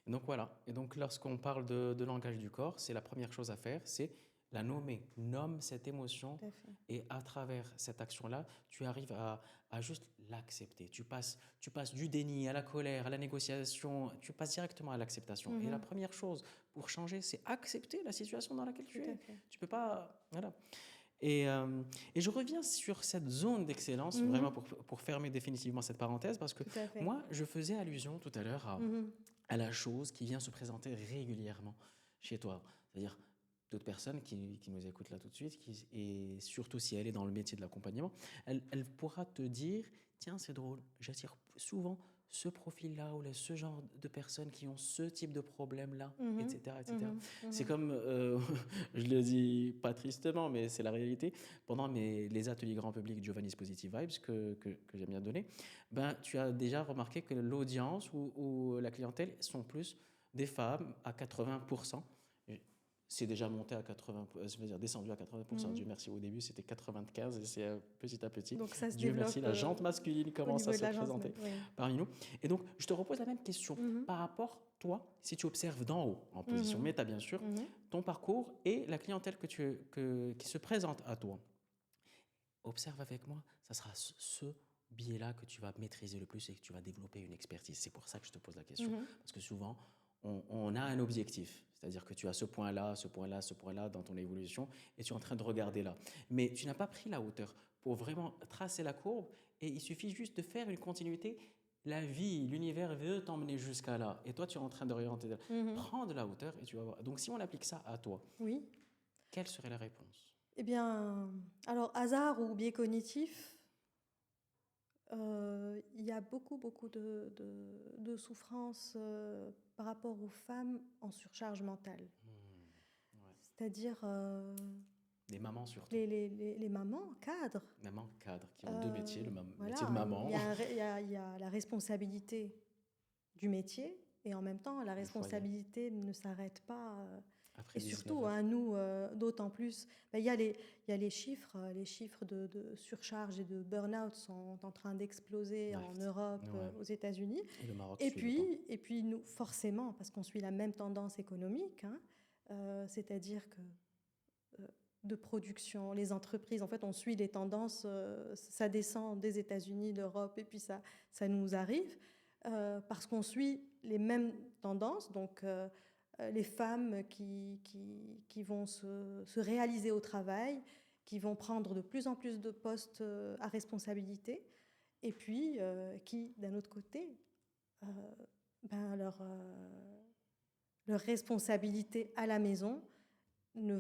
donc voilà. Et donc lorsqu'on parle de langage du corps, c'est la première chose à faire, c'est la nommer, nomme cette émotion Tout à fait. et à travers cette action-là, tu arrives à juste l'accepter. Tu passes du déni à la colère, à la négociation, tu passes directement à l'acceptation. Et la première chose pour changer, c'est accepter la situation dans laquelle Tout tu à es. fait. Tu peux pas... Voilà. Et je reviens sur cette zone d'excellence, vraiment pour fermer définitivement cette parenthèse, parce que Tout à fait. moi, je faisais allusion tout à l'heure Mhm. à la chose qui vient se présenter régulièrement chez toi. C'est-à-dire, toute personne qui nous écoute là tout de suite, et surtout si elle est dans le métier de l'accompagnement, elle pourra te dire, tiens, c'est drôle, j'attire souvent ce profil-là ou ce genre de personnes qui ont ce type de problème-là, Mhm. etc., etc. Mhm. C'est Mhm. comme, je le dis pas tristement, mais c'est la réalité, pendant les ateliers grand public Giovanni's Positive Vibes que j'aime bien donner, ben, tu as déjà remarqué que l'audience ou la clientèle sont plus des femmes à 80%. C'est déjà monté à 80, je veux dire descendu à 80%. Mhm. Dieu merci, au début c'était 95 et c'est petit à petit. Donc ça se Dieu merci, développe la jante masculine au commence niveau à de se l'agence. présenter Oui. parmi nous. Et donc, je te repose la même question. Mhm. Par rapport, toi, si tu observes d'en haut, en position Mhm. méta bien sûr, Mhm. ton parcours et la clientèle qui se présente à toi, observe avec moi, ça sera ce biais-là que tu vas maîtriser le plus et que tu vas développer une expertise. C'est pour ça que je te pose la question. Mhm. Parce que souvent, on a un objectif. C'est-à-dire que tu as ce point-là, ce point-là, ce point-là dans ton évolution et tu es en train de regarder là. Mais tu n'as pas pris la hauteur pour vraiment tracer la courbe et il suffit juste de faire une continuité. La vie, l'univers veut t'emmener jusqu'à là. Et toi, tu es en train d'orienter. Mhm. Prends de la hauteur et tu vas voir. Donc, si on applique ça à toi, Oui. quelle serait la réponse? Eh bien, alors, hasard ou biais cognitif, il y a beaucoup de souffrances par rapport aux femmes en surcharge mentale. Ouais. C'est-à-dire Des mamans surtout. les mamans cadres. Mamans cadres qui ont deux métiers, le Voilà, métier de maman. il y a la responsabilité du métier et en même temps, la Du foyer. responsabilité ne s'arrête pas. Après Et 19 surtout, heures. à nous, d'autant plus, ben, il y a les chiffres. Les chiffres de surcharge et de burn-out sont en train d'exploser en Direct. Europe, Ouais. aux États-Unis. Et le Maroc suit le pas. Et puis nous, forcément, parce qu'on suit la même tendance économique, hein, c'est-à-dire que de production, les entreprises, en fait, on suit les tendances, ça descend des États-Unis, d'Europe, et puis ça nous arrive, parce qu'on suit les mêmes tendances. Donc, les femmes qui vont se réaliser au travail, qui vont prendre de plus en plus de postes à responsabilité, et puis qui, d'un autre côté, ben, leur responsabilité à la maison ne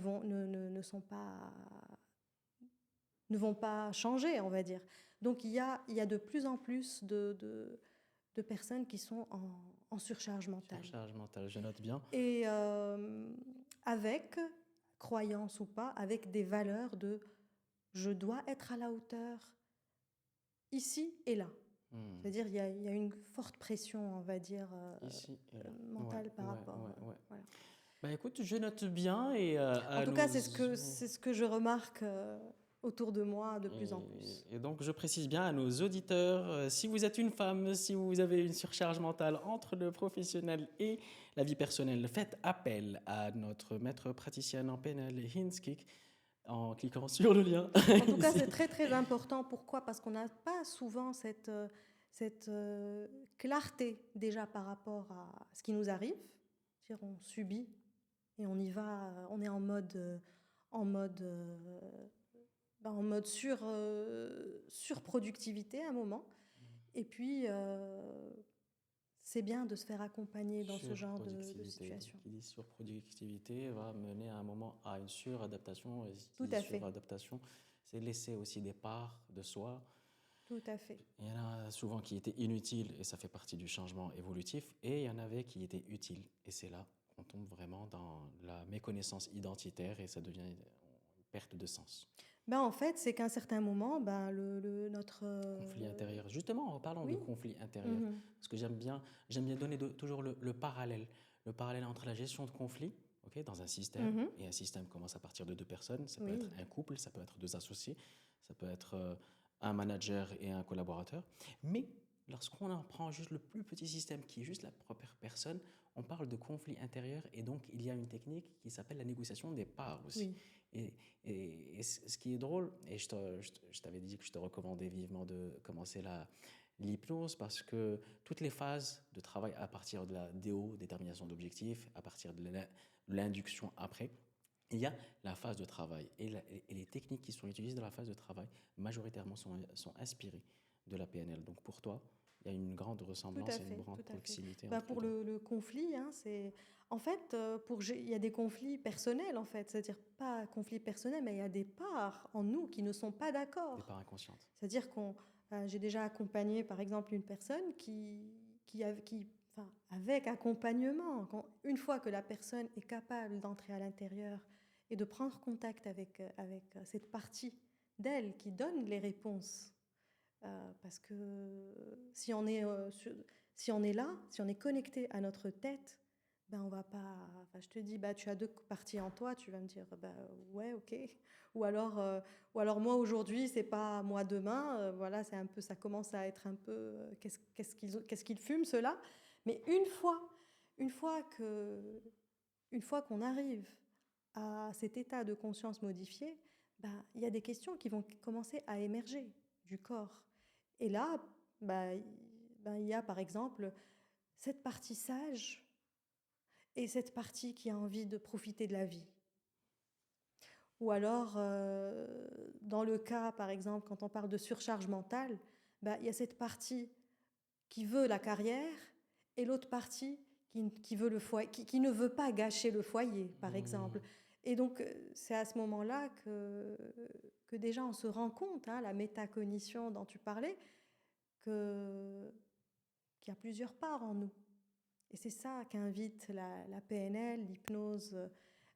vont pas changer, on va dire. Donc il y a de plus en plus de personnes qui sont en surcharge mentale. Surcharge mentale, je note bien. Et avec, croyance ou pas, avec des valeurs de je dois être à la hauteur ici et là. C'est-à-dire il y a une forte pression, on va dire, Ici et là. mentale Ouais, par ouais, rapport. ouais, ouais. Voilà. Bah écoute, je note bien et En tout cas, c'est ce que je remarque autour de moi de plus en plus. Et donc, je précise bien à nos auditeurs, si vous êtes une femme, si vous avez une surcharge mentale entre le professionnel et la vie personnelle, faites appel à notre maître praticienne en PNL, Hinskik, en cliquant sur le lien. En tout cas, c'est très très important. Pourquoi? Parce qu'on n'a pas souvent cette clarté déjà par rapport à ce qui nous arrive. C'est-à-dire, on subit et on y va, on est en mode surproductivité à un moment. Et puis, c'est bien de se faire accompagner dans ce genre de situation. Qui dit surproductivité va mener à un moment à une suradaptation. Et Tout à fait. Suradaptation, c'est laisser aussi des parts de soi. Tout à fait. Il y en a souvent qui étaient inutiles et ça fait partie du changement évolutif. Et il y en avait qui étaient utiles. Et c'est là qu'on tombe vraiment dans la méconnaissance identitaire et ça devient une perte de sens. Ben, en fait, c'est qu'à un certain moment, ben, notre... Conflit intérieur. Justement, parlons de conflit intérieur. Parce que j'aime bien donner toujours le parallèle. Le parallèle entre la gestion de conflit, dans un système, et un système commence à partir de deux personnes. Ça peut être un couple, ça peut être deux associés, ça peut être un manager et un collaborateur. Mais lorsqu'on en prend juste le plus petit système, qui est juste la propre personne, on parle de conflit intérieur et donc il y a une technique qui s'appelle la négociation des parts aussi. Et, et ce qui est drôle, et je t'avais dit que je te recommandais vivement de commencer l'hypnose parce que toutes les phases de travail à partir de la DO, détermination d'objectifs, à partir de l'induction après, il y a la phase de travail. Et les techniques qui sont utilisées dans la phase de travail, majoritairement, sont inspirées de la PNL. Donc pour toi, il y a une grande Tout ressemblance à et une fait, grande tout à fait. proximité Bah, entre les pour deux. le conflit, hein, c'est en fait il y a des conflits personnels en fait, c'est-à-dire pas conflits personnels, mais il y a des parts en nous qui ne sont pas Des d'accord. parts inconscientes. C'est-à-dire j'ai déjà accompagné par exemple une personne enfin, avec accompagnement, une fois que la personne est capable d'entrer à l'intérieur et de prendre contact avec cette partie d'elle qui donne les réponses parce que si on est, si on est là, si on est connecté à notre tête, ben on va pas. Enfin, je te dis, bah tu as deux parties en toi, tu vas me dire, bah ouais, ok. Ou alors, euh, ou alors moi aujourd'hui, c'est pas moi demain. Voilà, c'est un peu, ça commence à être un peu, qu'est-ce qu'ils fument ceux-là. Mais une fois que, une fois qu'on arrive à cet état de conscience modifié, ben il y a des questions qui vont commencer à émerger du corps. Et là, bah, il y a par exemple cette partie sage et cette partie qui a envie de profiter de la vie. Ou alors, dans le cas, par exemple, quand on parle de surcharge mentale, bah, il y a cette partie qui veut la carrière et l'autre partie qui veut le foyer, qui ne veut pas gâcher le foyer, par Hmm. exemple. Et donc, c'est à ce moment-là que déjà on se rend compte, hein, la métacognition dont tu parlais, que qu'il y a plusieurs parts en nous. Et c'est ça qu'invite la PNL, l'hypnose,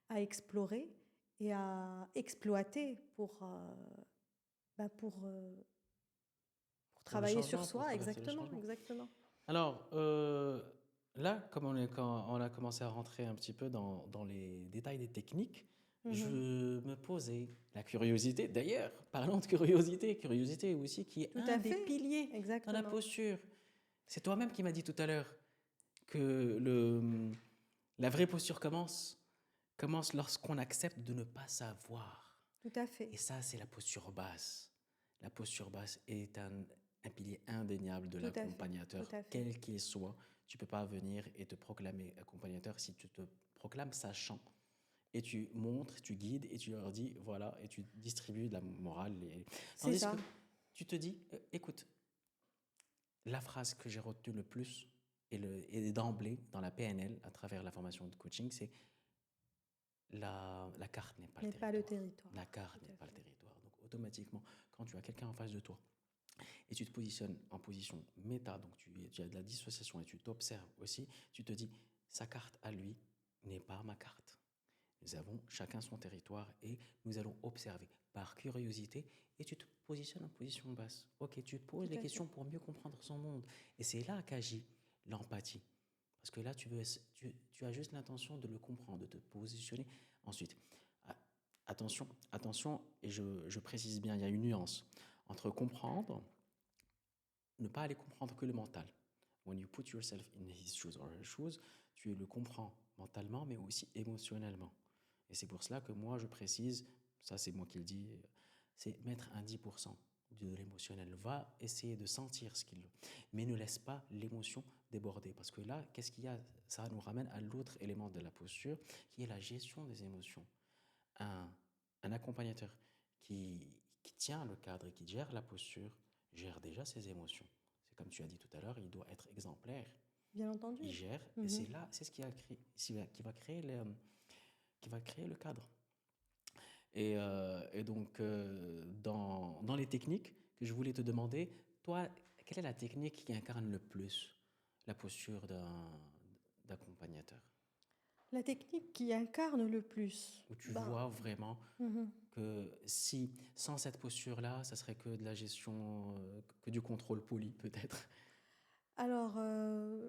à explorer et à exploiter pour Pour le travailler sur changement, pour soi. traverser le Exactement, changement. exactement. Alors, là, comme quand on a commencé à rentrer un petit peu dans les détails des techniques, je Mhm. me posais la curiosité. D'ailleurs, parlons de curiosité, curiosité aussi qui est Tout un à des fait, piliers dans la exactement. posture. C'est toi-même qui m'as dit tout à l'heure que la vraie posture commence lorsqu'on accepte de ne pas savoir. Tout à fait, Et ça, c'est la posture basse. La posture basse est un pilier indéniable de tout à fait, tout l'accompagnateur, à fait. quel qu'il soit. Tu ne peux pas venir et te proclamer accompagnateur si tu te proclames sachant. Et tu montres, tu guides et tu leur dis voilà, et tu distribues de la morale. C'est Tandis que ça, tu te dis écoute, la phrase que j'ai retenue le plus et d'emblée dans la PNL à travers la formation de coaching, c'est la carte n'est pas le n'est pas le territoire. territoire. La carte Tout n'est à pas le fait. territoire. Donc automatiquement, quand tu as quelqu'un en face de toi et tu te positionnes en position méta, donc tu as de la dissociation et tu t'observes aussi, tu te dis, sa carte à lui n'est pas ma carte. Nous avons chacun son territoire et nous allons observer par curiosité et tu te positionnes en position basse. Ok, tu te poses Tout les à fait. questions pour mieux comprendre son monde. Et c'est là qu'agit l'empathie. Parce que là, tu as juste l'intention de le comprendre, de te positionner. Ensuite, attention, attention, et je précise bien, il y a une nuance entre comprendre, ne pas aller comprendre que le mental. When you put yourself in his shoes or her shoes, tu le comprends mentalement, mais aussi émotionnellement. Et c'est pour cela que moi, je précise, ça c'est moi qui le dis, c'est mettre un 10% de l'émotionnel. Va essayer de sentir ce qu'il veut, mais ne laisse pas l'émotion déborder. Parce que là, qu'est-ce qu'il y a? Ça nous ramène à l'autre élément de la posture, qui est la gestion des émotions. Un, un accompagnateur qui tient le cadre et qui gère la posture, gère déjà ses émotions. C'est comme tu as dit tout à l'heure, il doit être exemplaire. Bien entendu. Il gère, et Mhm. c'est là, c'est ce qui va créer qui va créer le cadre. Et donc, dans les techniques que je voulais te demander, toi, quelle est la technique qui incarne le plus la posture d'accompagnateur? La technique qui incarne le plus, Où tu ben, vois vraiment mhm. que si, sans cette posture-là, ça serait que de la gestion, que du contrôle poli, peut-être. Alors,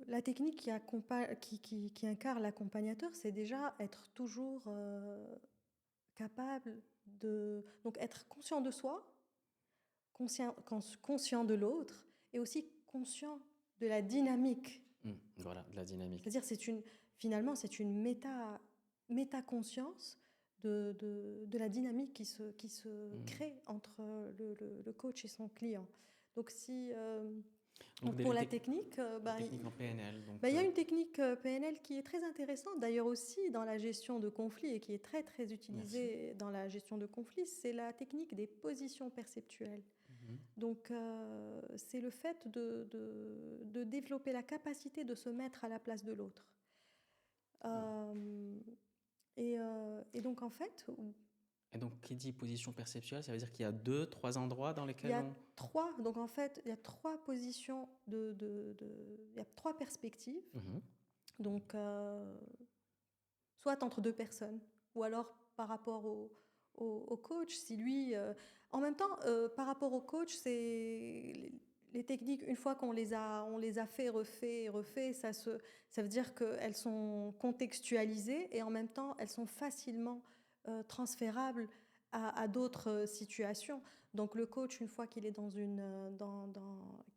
la technique qui incarne l'accompagnateur, c'est déjà être toujours capable donc être conscient de soi, conscient de l'autre, et aussi conscient de la dynamique. Voilà, de la dynamique. C'est-à-dire, finalement, c'est une méta-conscience de la dynamique qui se crée entre le coach et son client. Donc, donc pour la technique, technique en PNL. Donc, il y a une technique PNL qui est très intéressante, d'ailleurs aussi dans la gestion de conflits et qui est très très utilisée dans la gestion de conflits, c'est la technique des positions perceptuelles. Donc c'est le fait de développer la capacité de se mettre à la place de l'autre. Et donc en fait... Et donc, qui dit position perceptuelle, ça veut dire qu'il y a 2, 3 endroits dans lesquels il y a trois, donc en fait, il y a 3 positions, il y a 3 perspectives. Donc, soit entre 2 personnes, ou alors par rapport au coach, si lui... en même temps, par rapport au coach, c'est... Les techniques, une fois qu'on les a fait, refait, ça veut dire qu'elles sont contextualisées et en même temps, elles sont facilement transférables à d'autres situations. Donc le coach, une fois qu'il est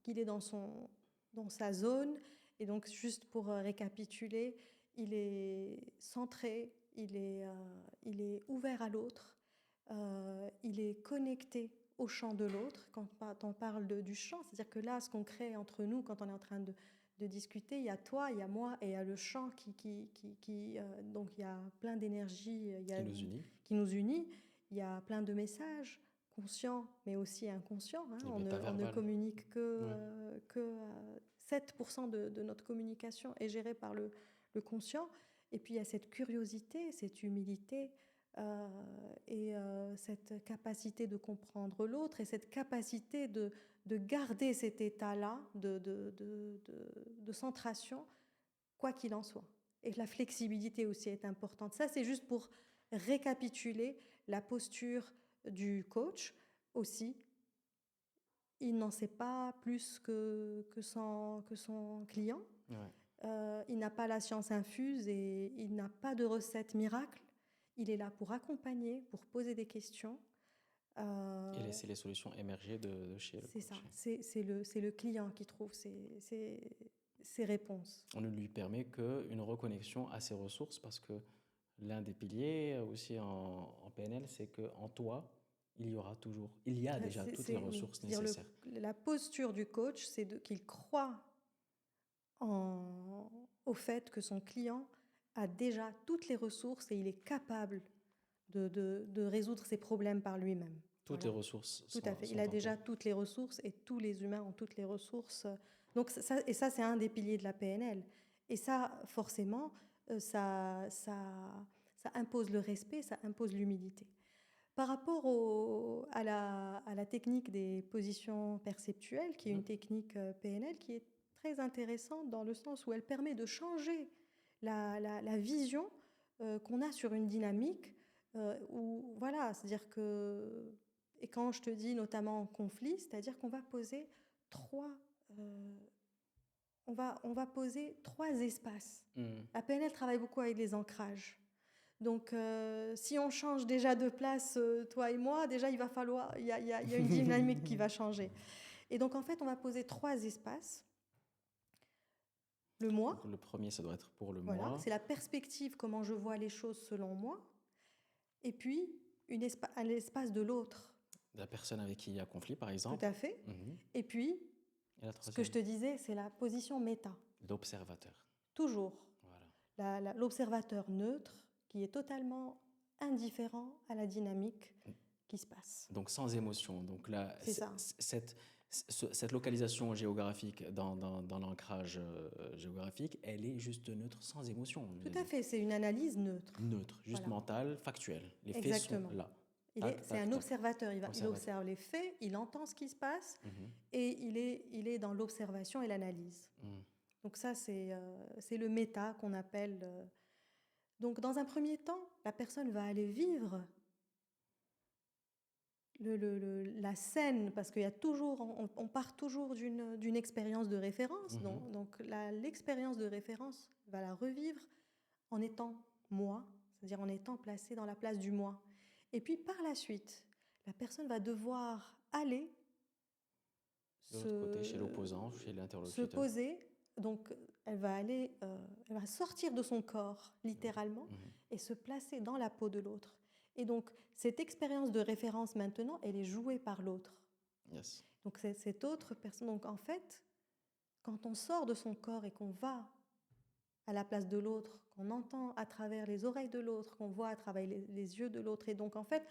qu'il est dans sa zone, et donc juste pour récapituler, il est centré, il est ouvert à l'autre, il est connecté au champ de l'autre. Quand on parle du champ, c'est-à-dire que là, ce qu'on crée entre nous, quand on est en train de discuter, il y a toi, il y a moi, et il y a le champ donc il y a plein d'énergie qui nous unit. Il y a plein de messages conscients, mais aussi inconscients. On ne communique que 7% de notre communication est gérée par le conscient. Et puis il y a cette curiosité, cette humilité, et cette capacité de comprendre l'autre et cette capacité de garder cet état-là de centration, quoi qu'il en soit. Et la flexibilité aussi est importante. Ça, c'est juste pour récapituler la posture du coach aussi. Il n'en sait pas plus que son client. Il n'a pas la science infuse et il n'a pas de recette miracle. Il est là pour accompagner, pour poser des questions. Et laisser les solutions émerger de chez le coach. C'est ça, c'est le client qui trouve ses réponses. On ne lui permet qu'une reconnexion à ses ressources parce que l'un des piliers aussi en PNL, c'est qu'en toi, il y a déjà toutes les ressources nécessaires. La posture du coach, c'est qu'il croit au fait que son client a déjà toutes les ressources et il est capable de résoudre ses problèmes par lui-même. Toutes les ressources. Tout à fait. Il a déjà toutes les ressources et tous les humains ont toutes les ressources. Donc ça, c'est un des piliers de la PNL. Et ça, forcément, ça impose le respect, ça impose l'humilité. Par rapport à la technique des positions perceptuelles, qui est une technique PNL qui est très intéressante dans le sens où elle permet de changer la vision qu'on a sur une dynamique. Où, voilà, c'est-à-dire que, et quand je te dis notamment conflit, c'est-à-dire qu'on va poser on va poser 3 espaces. La PNL travaille beaucoup avec les ancrages. Donc, si on change déjà de place, toi et moi, déjà, il y a une dynamique qui va changer. Et donc, en fait, on va poser 3 espaces. Le moi. Donc, le premier, ça doit être pour le moi. moi. C'est la perspective, comment je vois les choses selon moi. Et puis, un espace de l'autre. De la personne avec qui il y a conflit, par exemple. Tout à fait. Et puis, ce que je te disais, c'est la position méta. L'observateur. Toujours. Voilà. L'observateur neutre, qui est totalement indifférent à la dynamique qui se passe. Donc sans émotion. Donc là, c'est ça. Cette localisation géographique dans l'ancrage géographique, elle est juste neutre, sans émotion. Tout à fait, c'est une analyse neutre. Neutre, juste mentale, factuelle. Les Exactement. faits sont là. C'est un observateur, il observe les faits, il entend ce qui se passe et il est dans l'observation et l'analyse. Donc ça, c'est le méta qu'on appelle... Donc dans un premier temps, la personne va aller vivre la scène, parce qu'il y a toujours, on part toujours d'une expérience de référence. Donc l'expérience de référence va la revivre en étant moi, c'est-à-dire en étant placée dans la place du moi. Et puis par la suite, la personne va devoir aller de l'autre côté, chez l'opposant, chez l'interlocuteur. Se poser. Donc elle va sortir de son corps littéralement et se placer dans la peau de l'autre. Et donc, cette expérience de référence maintenant, elle est jouée par l'autre. Yes. Donc, c'est cette autre personne. Donc, en fait, quand on sort de son corps et qu'on va à la place de l'autre, qu'on entend à travers les oreilles de l'autre, qu'on voit à travers les yeux de l'autre, et donc, en fait,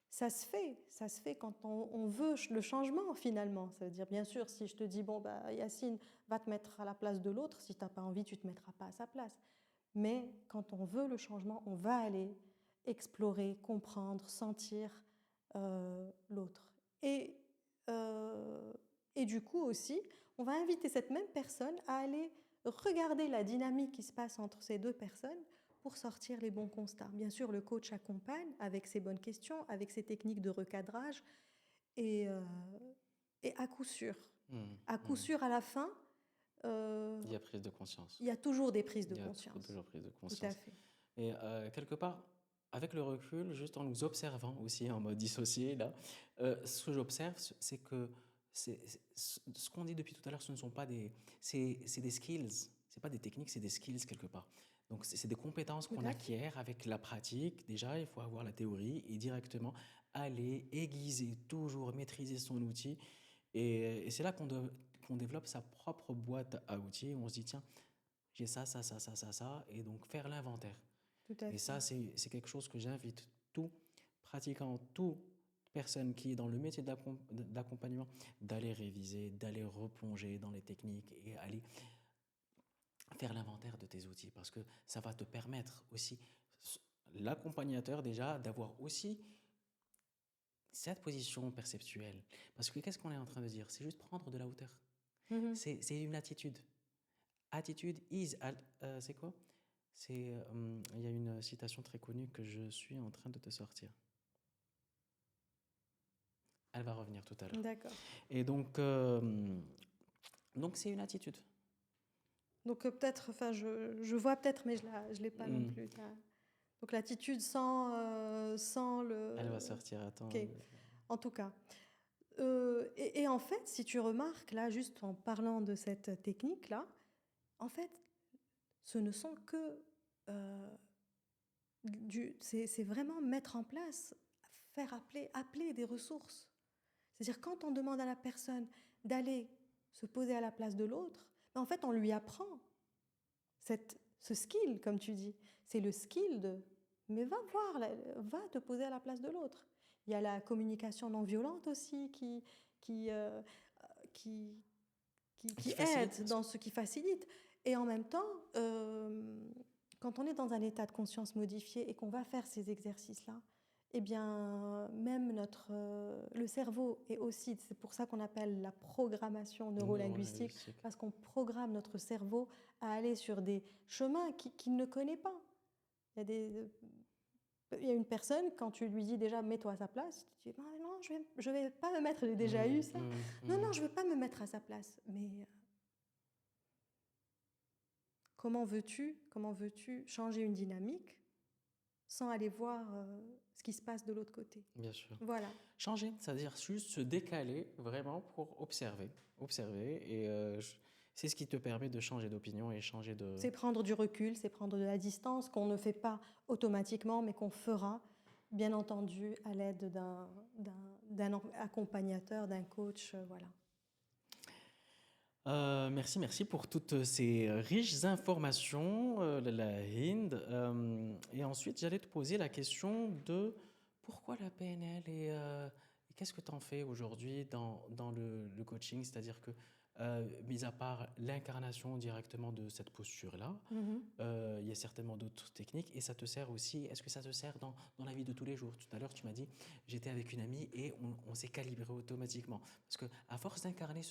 ça se fait quand on veut le changement finalement. Ça veut dire, bien sûr, si je te dis, bon, bah, Yacine, va te mettre à la place de l'autre, si tu n'as pas envie, tu ne te mettras pas à sa place. Mais quand on veut le changement, on va aller explorer, comprendre, sentir l'autre. Et du coup aussi, on va inviter cette même personne à aller regarder la dynamique qui se passe entre ces deux personnes pour sortir les bons constats. Bien sûr, le coach accompagne avec ses bonnes questions, avec ses techniques de recadrage, et, euh, et à coup sûr, à la fin, Il y a prise de conscience. il y a toujours des prises de Il y a conscience. toujours prise de conscience. Tout à fait. Et quelque part, avec le recul, juste en nous observant aussi en mode dissocié, là, ce que j'observe, c'est que ce qu'on dit depuis tout à l'heure, ce ne sont pas c'est des skills, c'est pas des techniques, c'est des skills quelque part. Donc c'est des compétences qu'on acquiert avec la pratique. Déjà, il faut avoir la théorie et directement aller aiguiser, toujours maîtriser son outil. Et c'est là qu'on développe sa propre boîte à outils. On se dit, tiens, j'ai ça, ça, ça, ça, ça, ça, et donc faire l'inventaire. Tout à Et fait. ça, c'est quelque chose que j'invite tout pratiquant, toute personne qui est dans le métier d'accompagnement, d'aller réviser, d'aller replonger dans les techniques et aller faire l'inventaire de tes outils, parce que ça va te permettre aussi, l'accompagnateur déjà, d'avoir aussi cette position perceptuelle. Parce que qu'est-ce qu'on est en train de dire? C'est juste prendre de la hauteur. C'est une attitude. Attitude is, c'est quoi? Il y a une citation très connue que je suis en train de te sortir. Elle va revenir tout à l'heure. D'accord. Et donc c'est une attitude. Donc peut-être, enfin je vois peut-être, mais je ne l'ai pas non plus. Donc l'attitude sans le... Elle va sortir, attends. Okay. En tout cas. Et en fait, si tu remarques, là, juste en parlant de cette technique-là, en fait, ce ne sont que... c'est vraiment mettre en place, faire appeler des ressources. C'est-à-dire quand on demande à la personne d'aller se poser à la place de l'autre, ben en fait, on lui apprend ce skill, comme tu dis. C'est le skill de... Mais va te poser à la place de l'autre. Il y a la communication non violente aussi qui aide dans ce qui facilite. Et en même temps, quand on est dans un état de conscience modifié et qu'on va faire ces exercices-là, eh bien, même le cerveau est aussi, c'est pour ça qu'on appelle la programmation neurolinguistique, parce qu'on programme notre cerveau à aller sur des chemins qu'il ne connaît pas. Il y a une personne, quand tu lui dis déjà mets-toi à sa place, tu dis non, je vais pas me mettre, j'ai déjà eu ça. Non, je veux pas me mettre à sa place. Mais comment veux-tu changer une dynamique sans aller voir ce qui se passe de l'autre côté? Bien sûr. Voilà. Changer, c'est-à-dire juste se décaler vraiment pour observer. Et c'est ce qui te permet de changer d'opinion et changer de... C'est prendre du recul, c'est prendre de la distance qu'on ne fait pas automatiquement, mais qu'on fera, bien entendu, à l'aide d'un accompagnateur, d'un coach, voilà. Merci pour toutes ces riches informations, la Hind. Et ensuite, j'allais te poser la question de pourquoi la PNL et qu'est-ce que tu en fais aujourd'hui dans le coaching? C'est-à-dire que, mis à part l'incarnation directement de cette posture-là, il y a certainement d'autres techniques et ça te sert aussi. Est-ce que ça te sert dans la vie de tous les jours? Tout à l'heure, tu m'as dit, j'étais avec une amie et on s'est calibré automatiquement. Parce qu'à force d'incarner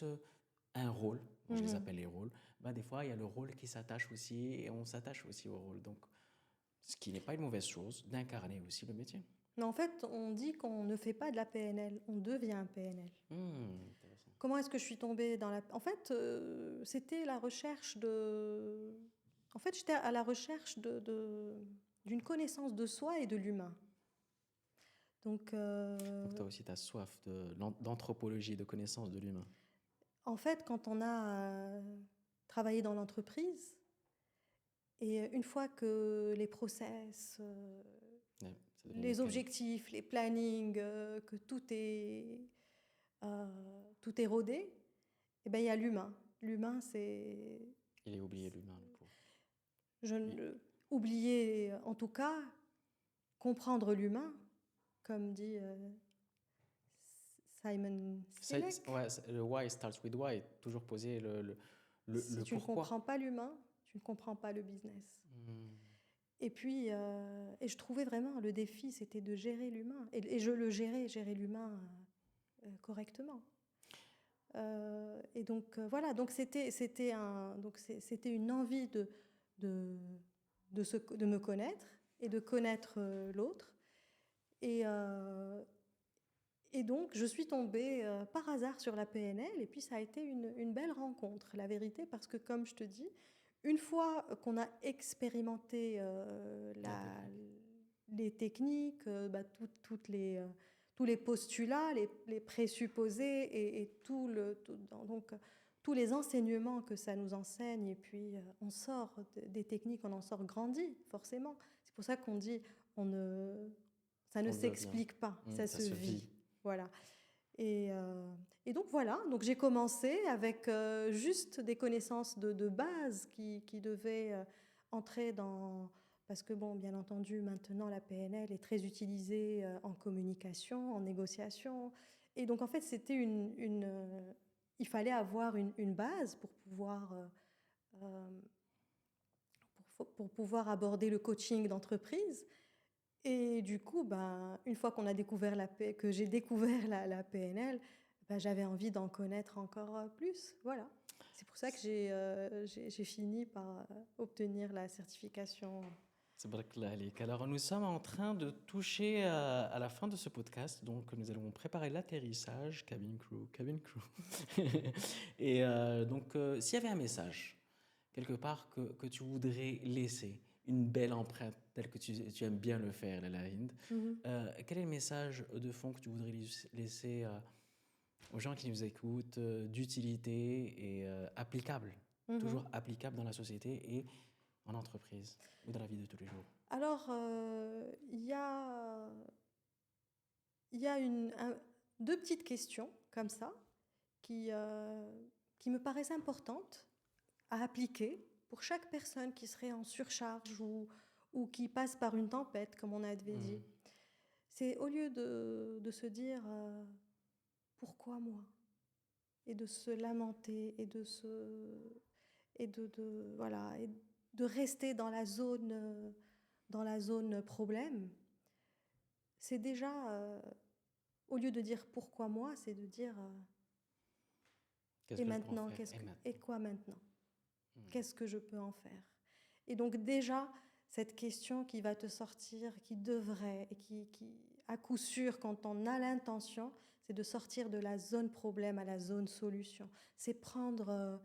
un rôle, je les appelle les rôles, des fois il y a le rôle qui s'attache aussi et on s'attache aussi au rôle. Donc, ce qui n'est pas une mauvaise chose d'incarner aussi le métier. Mais en fait, on dit qu'on ne fait pas de la PNL, on devient un PNL. Comment est-ce que je suis tombée dans la... En fait, c'était la recherche de... En fait, j'étais à la recherche d'une connaissance de soi et de l'humain. Donc toi aussi, tu as soif d'anthropologie, de connaissance de l'humain. En fait, quand on a travaillé dans l'entreprise, et une fois que les process Ça devient les mécanique. objectifs, les plannings, que tout est rodé, et ben il y a l'humain. L'humain, c'est Il est oublié l'humain, le pauvre. je Il- ne oublier, en tout cas, comprendre l'humain, comme dit Simon Sinek. Ouais, le why starts with why. Toujours poser Si le tu ne pourquoi. comprends pas l'humain, tu ne comprends pas le business. Hmm. Et puis, et je trouvais vraiment le défi, c'était de gérer l'humain. Et je le gérer l'humain correctement. Et donc voilà, donc c'était une envie de, de me connaître et de connaître l'autre. Et donc, je suis tombée par hasard sur la PNL, et puis ça a été une belle rencontre, la vérité, parce que comme je te dis, une fois qu'on a expérimenté les techniques, tous les postulats, les présupposés et donc, tous les enseignements que ça nous enseigne, et puis on sort des techniques, on en sort grandi, forcément. C'est pour ça qu'on dit ça ne On le voit bien. s'explique pas, ça Ça se se vit. vit. Voilà. Et donc voilà, donc j'ai commencé avec juste des connaissances de base qui devaient entrer dans... Parce que bon, bien entendu, maintenant la PNL est très utilisée en communication, en négociation. Et donc en fait, c'était il fallait avoir une base pour pouvoir aborder le coaching d'entreprise. Et du coup, ben, une fois que j'ai découvert la PNL, ben, j'avais envie d'en connaître encore plus. Voilà. C'est pour ça que j'ai fini par obtenir la certification. C'est Barakallah alik. Alors, nous sommes en train de toucher à la fin de ce podcast. Donc, nous allons préparer l'atterrissage. Cabin crew, cabin crew. Et donc, s'il y avait un message, quelque part, que tu voudrais laisser, une belle empreinte, telle que tu aimes bien le faire, Lala Hind, quel est le message de fond que tu voudrais laisser aux gens qui nous écoutent, d'utilité et applicable, toujours applicable dans la société et en entreprise ou dans la vie de tous les jours? Alors, il y a deux petites questions comme ça qui me paraissent importantes à appliquer pour chaque personne qui serait en surcharge ou qui passe par une tempête, comme on avait dit. C'est au lieu de se dire pourquoi moi, et de se lamenter et voilà, et de rester dans la zone problème. C'est déjà au lieu de dire pourquoi moi, c'est de dire Qu'est-ce et que je peux en maintenant, faire? et quoi maintenant? Qu'est-ce que je peux en faire? Et donc déjà, cette question qui va te sortir, qui devrait, et qui à coup sûr, quand on a l'intention, c'est de sortir de la zone problème à la zone solution. C'est prendre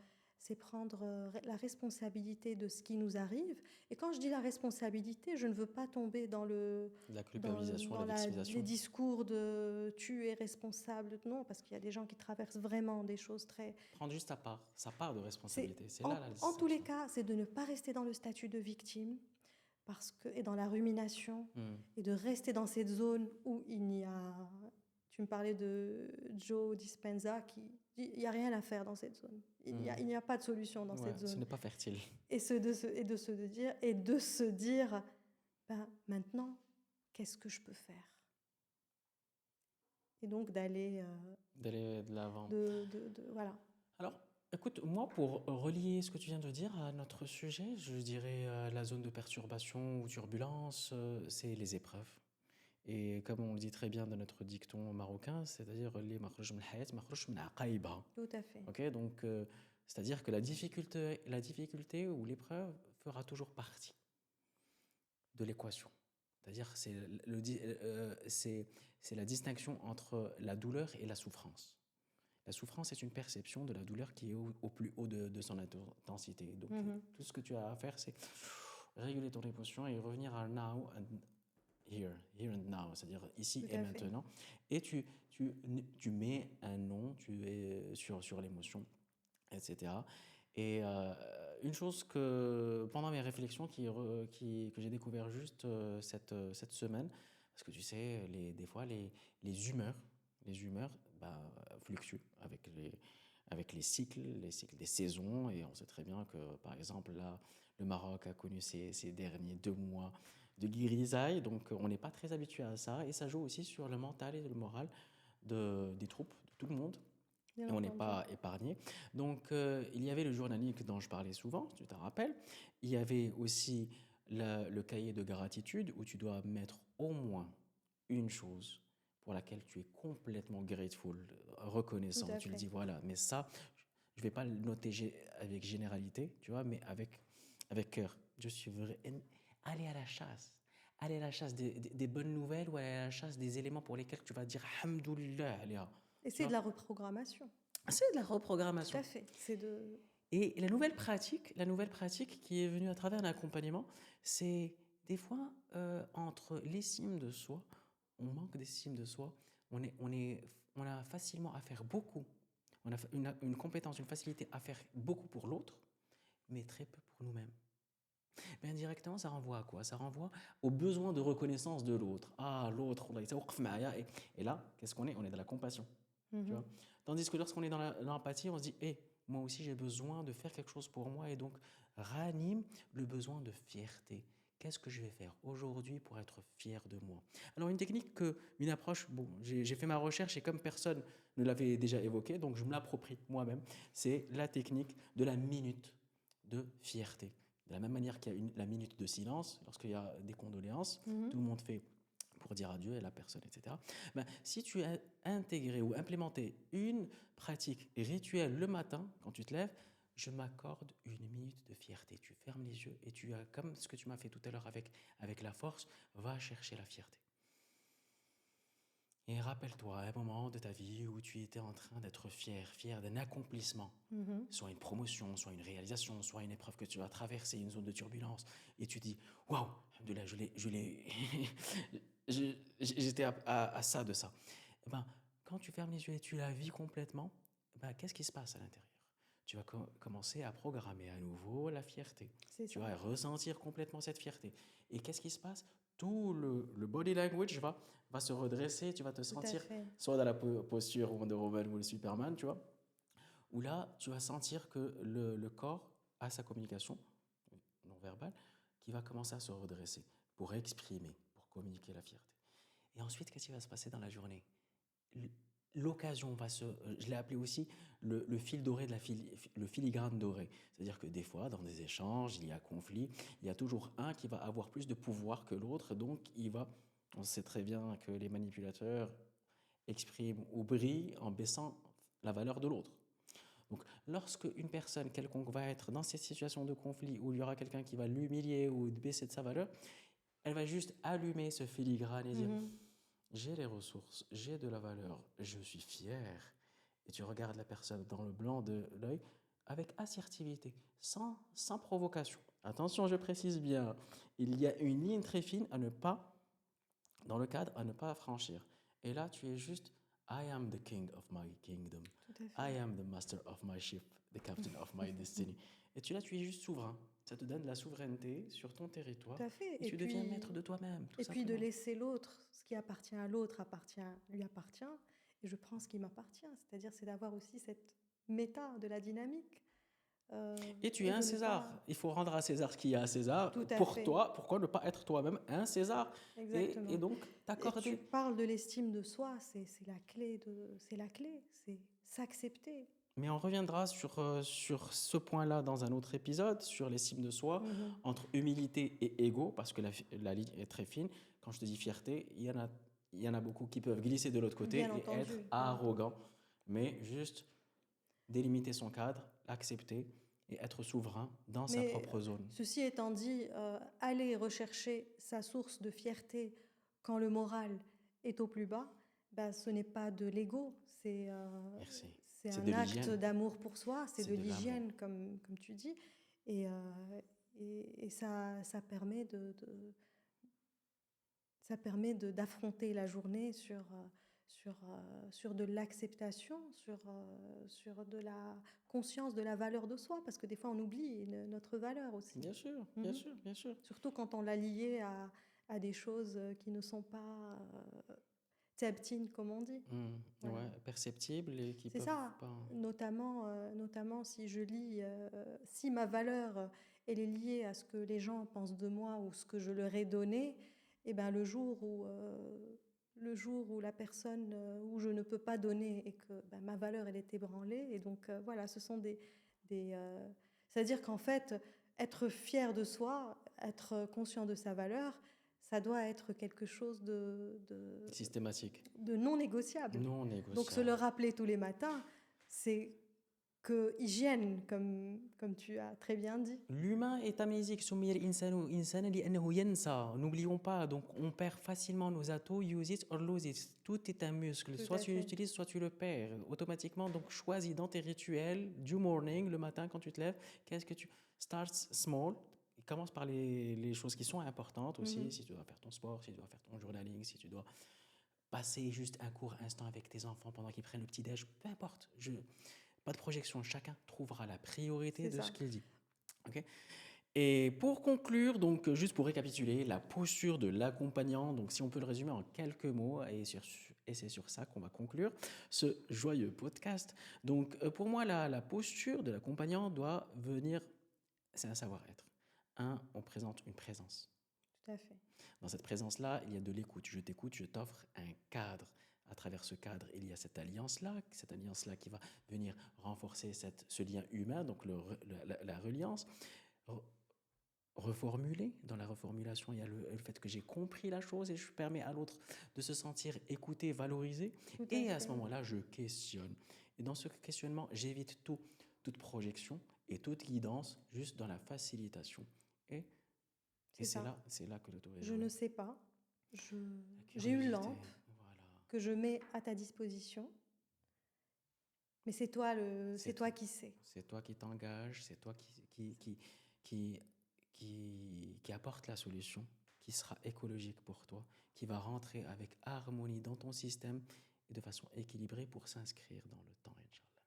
la responsabilité de ce qui nous arrive. Et quand je dis la responsabilité, je ne veux pas tomber dans la culpabilisation, la les victimisation. discours de tu es responsable. Non, parce qu'il y a des gens qui traversent vraiment des choses très... Prendre juste sa part de responsabilité. C'est là la En tous les distinction. cas, c'est de ne pas rester dans le statut de victime et dans la rumination, et de rester dans cette zone où il n'y a... Tu me parlais de Joe Dispenza qui dit il n'y a rien à faire dans cette zone. Il n'y a pas de solution dans cette zone. Ce n'est pas fertile. Et de se dire ben, maintenant, qu'est-ce que je peux faire? Et donc d'aller de l'avant. Voilà. Alors, écoute, moi, pour relier ce que tu viens de dire à notre sujet, je dirais la zone de perturbation ou turbulence, c'est les épreuves. Et comme on le dit très bien dans notre dicton marocain, c'est-à-dire les makhrouj min al-hayat, makhrouj min aqaïba. Tout à fait. Ok, donc c'est-à-dire que la difficulté ou l'épreuve fera toujours partie de l'équation. C'est-à-dire c'est la distinction entre la douleur et la souffrance. La souffrance est une perception de la douleur qui est au plus haut de son intensité. Donc tout ce que tu as à faire, c'est réguler ton émotion et revenir à now and here and now, c'est-à-dire ici et maintenant. Et tu mets un nom, tu es sur l'émotion, etc. Et une chose que pendant mes réflexions que j'ai découvert juste cette semaine, Parce que tu sais, des fois, les humeurs fluctuent avec les cycles des saisons. Et on sait très bien que, par exemple, là, le Maroc a connu ces derniers 2 mois de grisaille. Donc, on n'est pas très habitué à ça. Et ça joue aussi sur le mental et le moral des troupes, de tout le monde. Bien Et on n'est entendu. pas épargné. Donc, il y avait le journalique dont je parlais souvent, tu te rappelles. Il y avait aussi le cahier de gratitude où tu dois mettre au moins une chose pour laquelle tu es complètement grateful, Tout reconnaissant. à Tu le fait. dis, voilà, mais ça, je ne vais pas le noter avec généralité, tu vois, mais avec cœur. Je suis vrai. Aller à la chasse. Aller à la chasse des bonnes nouvelles ou aller à la chasse des éléments pour lesquels tu vas dire Alhamdoulilah, Léa. Et Tu c'est de vois, la reprogrammation. c'est de la Tout reprogrammation. à fait. C'est de... Et la nouvelle pratique qui est venue à travers l'accompagnement, c'est des fois entre l'estime de soi, on manque d'estime de soi, on a facilement à faire beaucoup, on a une compétence, une facilité à faire beaucoup pour l'autre, mais très peu pour nous-mêmes. Mais indirectement, ça renvoie à quoi? Ça renvoie au besoin de reconnaissance de l'autre. Ah, l'autre, et là, qu'est-ce qu'on est? On est dans la compassion. Tu Mhm. vois. Tandis que lorsqu'on est dans l'empathie, on se dit, hé, moi aussi j'ai besoin de faire quelque chose pour moi et donc ranime le besoin de fierté. Qu'est-ce que je vais faire aujourd'hui pour être fier de moi? Alors une technique, une approche, bon, j'ai fait ma recherche et comme personne ne l'avait déjà évoqué, donc je me l'approprie moi-même, c'est la technique de la minute de fierté. De la même manière qu'il y a la minute de silence, lorsqu'il y a des condoléances, Mhm. tout le monde fait pour dire adieu à la personne, etc. Ben, si tu as intégré ou implémenté une pratique rituelle le matin, quand tu te lèves, je m'accorde une minute de fierté. Tu fermes les yeux et tu as, comme ce que tu m'as fait tout à l'heure avec la force, va chercher la fierté. Et rappelle-toi un moment de ta vie où tu étais en train d'être fier d'un accomplissement, Mhm. soit une promotion, soit une réalisation, soit une épreuve que tu as traversée, une zone de turbulence, et tu dis, waouh, Alhamdoulilah, j'étais à ça de ça. Eh ben, quand tu fermes les yeux et tu la vis complètement, eh ben, qu'est-ce qui se passe à l'intérieur? Tu vas commencer à programmer à nouveau la fierté. C'est Tu ça. vas ressentir complètement cette fierté. Et qu'est-ce qui se passe? Tout le body language va se redresser. Tu vas te Tout à sentir fait. soit dans la posture Wonder Woman ou le Superman, tu vois, où là, tu vas sentir que le corps a sa communication non verbale qui va commencer à se redresser pour exprimer, pour communiquer la fierté. Et ensuite, qu'est-ce qui va se passer dans la journée? L'occasion va je l'ai appelé aussi le fil doré le filigrane doré. C'est-à-dire que des fois, dans des échanges, il y a conflit, il y a toujours un qui va avoir plus de pouvoir que l'autre, donc on sait très bien que les manipulateurs expriment ou brillent en baissant la valeur de l'autre. Donc, lorsque une personne quelconque va être dans cette situation de conflit où il y aura quelqu'un qui va l'humilier ou baisser de sa valeur, elle va juste allumer ce filigrane et dire Mhm. j'ai les ressources, j'ai de la valeur, je suis fier. Et tu regardes la personne dans le blanc de l'œil avec assertivité, sans provocation. Attention, je précise bien, il y a une ligne très fine à ne pas, dans le cadre, à ne pas franchir. Et là, tu es juste I am the king of my kingdom. Tout à I fait. am the master of my ship, the captain of my destiny. Et tu es juste souverain. Ça te donne la souveraineté sur ton territoire Tout à fait. et tu deviens maître de toi-même, tout Et puis de simplement. laisser l'autre, ce qui appartient à l'autre lui appartient, et je prends ce qui m'appartient. C'est-à-dire, c'est d'avoir aussi cette méta de la dynamique Et tu es et un de ne César. pas. Il faut rendre à César ce qu'il y a à César. Tout à Pour fait, toi, pourquoi ne pas être toi-même un César et exactement. donc Et tu t'accorder. parles de l'estime de soi, c'est la clé, c'est s'accepter. Mais on reviendra sur ce point-là dans un autre épisode, sur l'estime de soi, Mhm. entre humilité et ego, parce que la ligne est très fine. Quand je te dis fierté, il y en a beaucoup qui peuvent glisser de l'autre côté Bien et être entendu, bien entendu. arrogants. Mais juste délimiter son cadre, l'accepter et être souverain dans sa Mais propre zone. ceci étant dit, aller rechercher sa source de fierté quand le moral est au plus bas, ben, ce n'est pas de l'ego, Merci. c'est C'est un de acte l'hygiène. d'amour pour soi, c'est C'est de de l'amour. l'hygiène, comme tu dis. Et, ça permet d'affronter la journée sur de l'acceptation, sur de la conscience de la valeur de soi, parce que des fois on oublie notre valeur aussi. Bien sûr, bien Mhm. sûr, bien sûr. Surtout quand on l'a liée à à des choses qui ne sont pas tabtines, comme on dit. Voilà. Ouais, perceptibles et qui C'est peuvent ça, pas. notamment si je lis, si ma valeur, elle est liée à ce que les gens pensent de moi ou ce que je leur ai donné, et ben le jour où la personne, où je ne peux pas donner et que ben, ma valeur, elle est ébranlée, et donc voilà, ce sont c'est-à-dire qu'en fait, être fier de soi, être conscient de sa valeur, ça doit être quelque chose Systématique. de non négociable. Non Donc se le négociable. rappeler tous les matins, c'est que hygiène, comme tu as très bien dit. L'humain est amnésique. سمي الإنسان إنسانا لأنه ينسى. N'oublions pas, donc on perd facilement nos atouts. Use it or lose it. Tout est un muscle. Tout Soit à tu fait. l'utilises, soit tu le perds. Automatiquement, donc choisis dans tes rituels du morning, le matin quand tu te lèves, qu'est-ce que tu... Start small. Commence par les choses qui sont importantes aussi. Mhm. Si tu dois faire ton sport, si tu dois faire ton journaling, si tu dois passer juste un court instant avec tes enfants pendant qu'ils prennent le petit-déj, peu importe. Pas de projection, chacun trouvera la priorité C'est de ça. ce qu'il dit. Ok. Et pour conclure, donc juste pour récapituler, la posture de l'accompagnant, donc si on peut le résumer en quelques mots, et c'est sur ça qu'on va conclure ce joyeux podcast. Donc pour moi, la posture de l'accompagnant doit venir, c'est un savoir-être. On présente une présence. Tout à fait. Dans cette présence-là, il y a de l'écoute. Je t'écoute, je t'offre un cadre. À travers ce cadre, il y a cette alliance-là qui va venir renforcer ce lien humain, donc la reliance. Reformuler. Dans la reformulation, il y a le fait que j'ai compris la chose et je permets à l'autre de se sentir écouté, valorisé. Tout à Et à fait. ce moment-là, je questionne. Et dans ce questionnement, j'évite toute projection et toute guidance, juste dans la facilitation. Et C'est ça. c'est là que le tour est Je joué. ne sais pas. La J'ai une curiosité, lampe voilà. que je mets à ta disposition, mais c'est toi, c'est toi qui sais. C'est toi qui t'engages, c'est toi qui, qui apporte la solution, qui sera écologique pour toi, qui va rentrer avec harmonie dans ton système et de façon équilibrée pour s'inscrire dans le temps, Inch'Allah.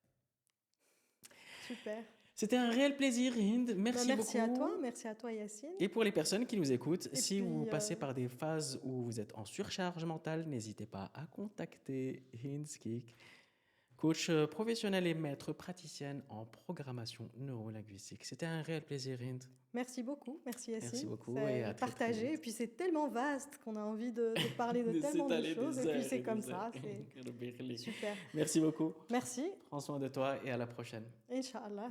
Super. C'était un réel plaisir, Hind. Merci beaucoup. Merci à toi Yacine. Et pour les personnes qui nous écoutent, Et si puis, vous passez par des phases où vous êtes en surcharge mentale, n'hésitez pas à contacter Hind Skik, coach professionnel et maître praticienne en programmation neurolinguistique. C'était un réel plaisir, Hind. Merci beaucoup, merci Yacine. Merci beaucoup C'est et à très, très partagé. vite. Et puis c'est tellement vaste qu'on a envie de parler de tellement de choses. Et puis c'est comme ça. C'est super. Merci beaucoup. Merci. Prends soin de toi et à la prochaine. Inch'Allah.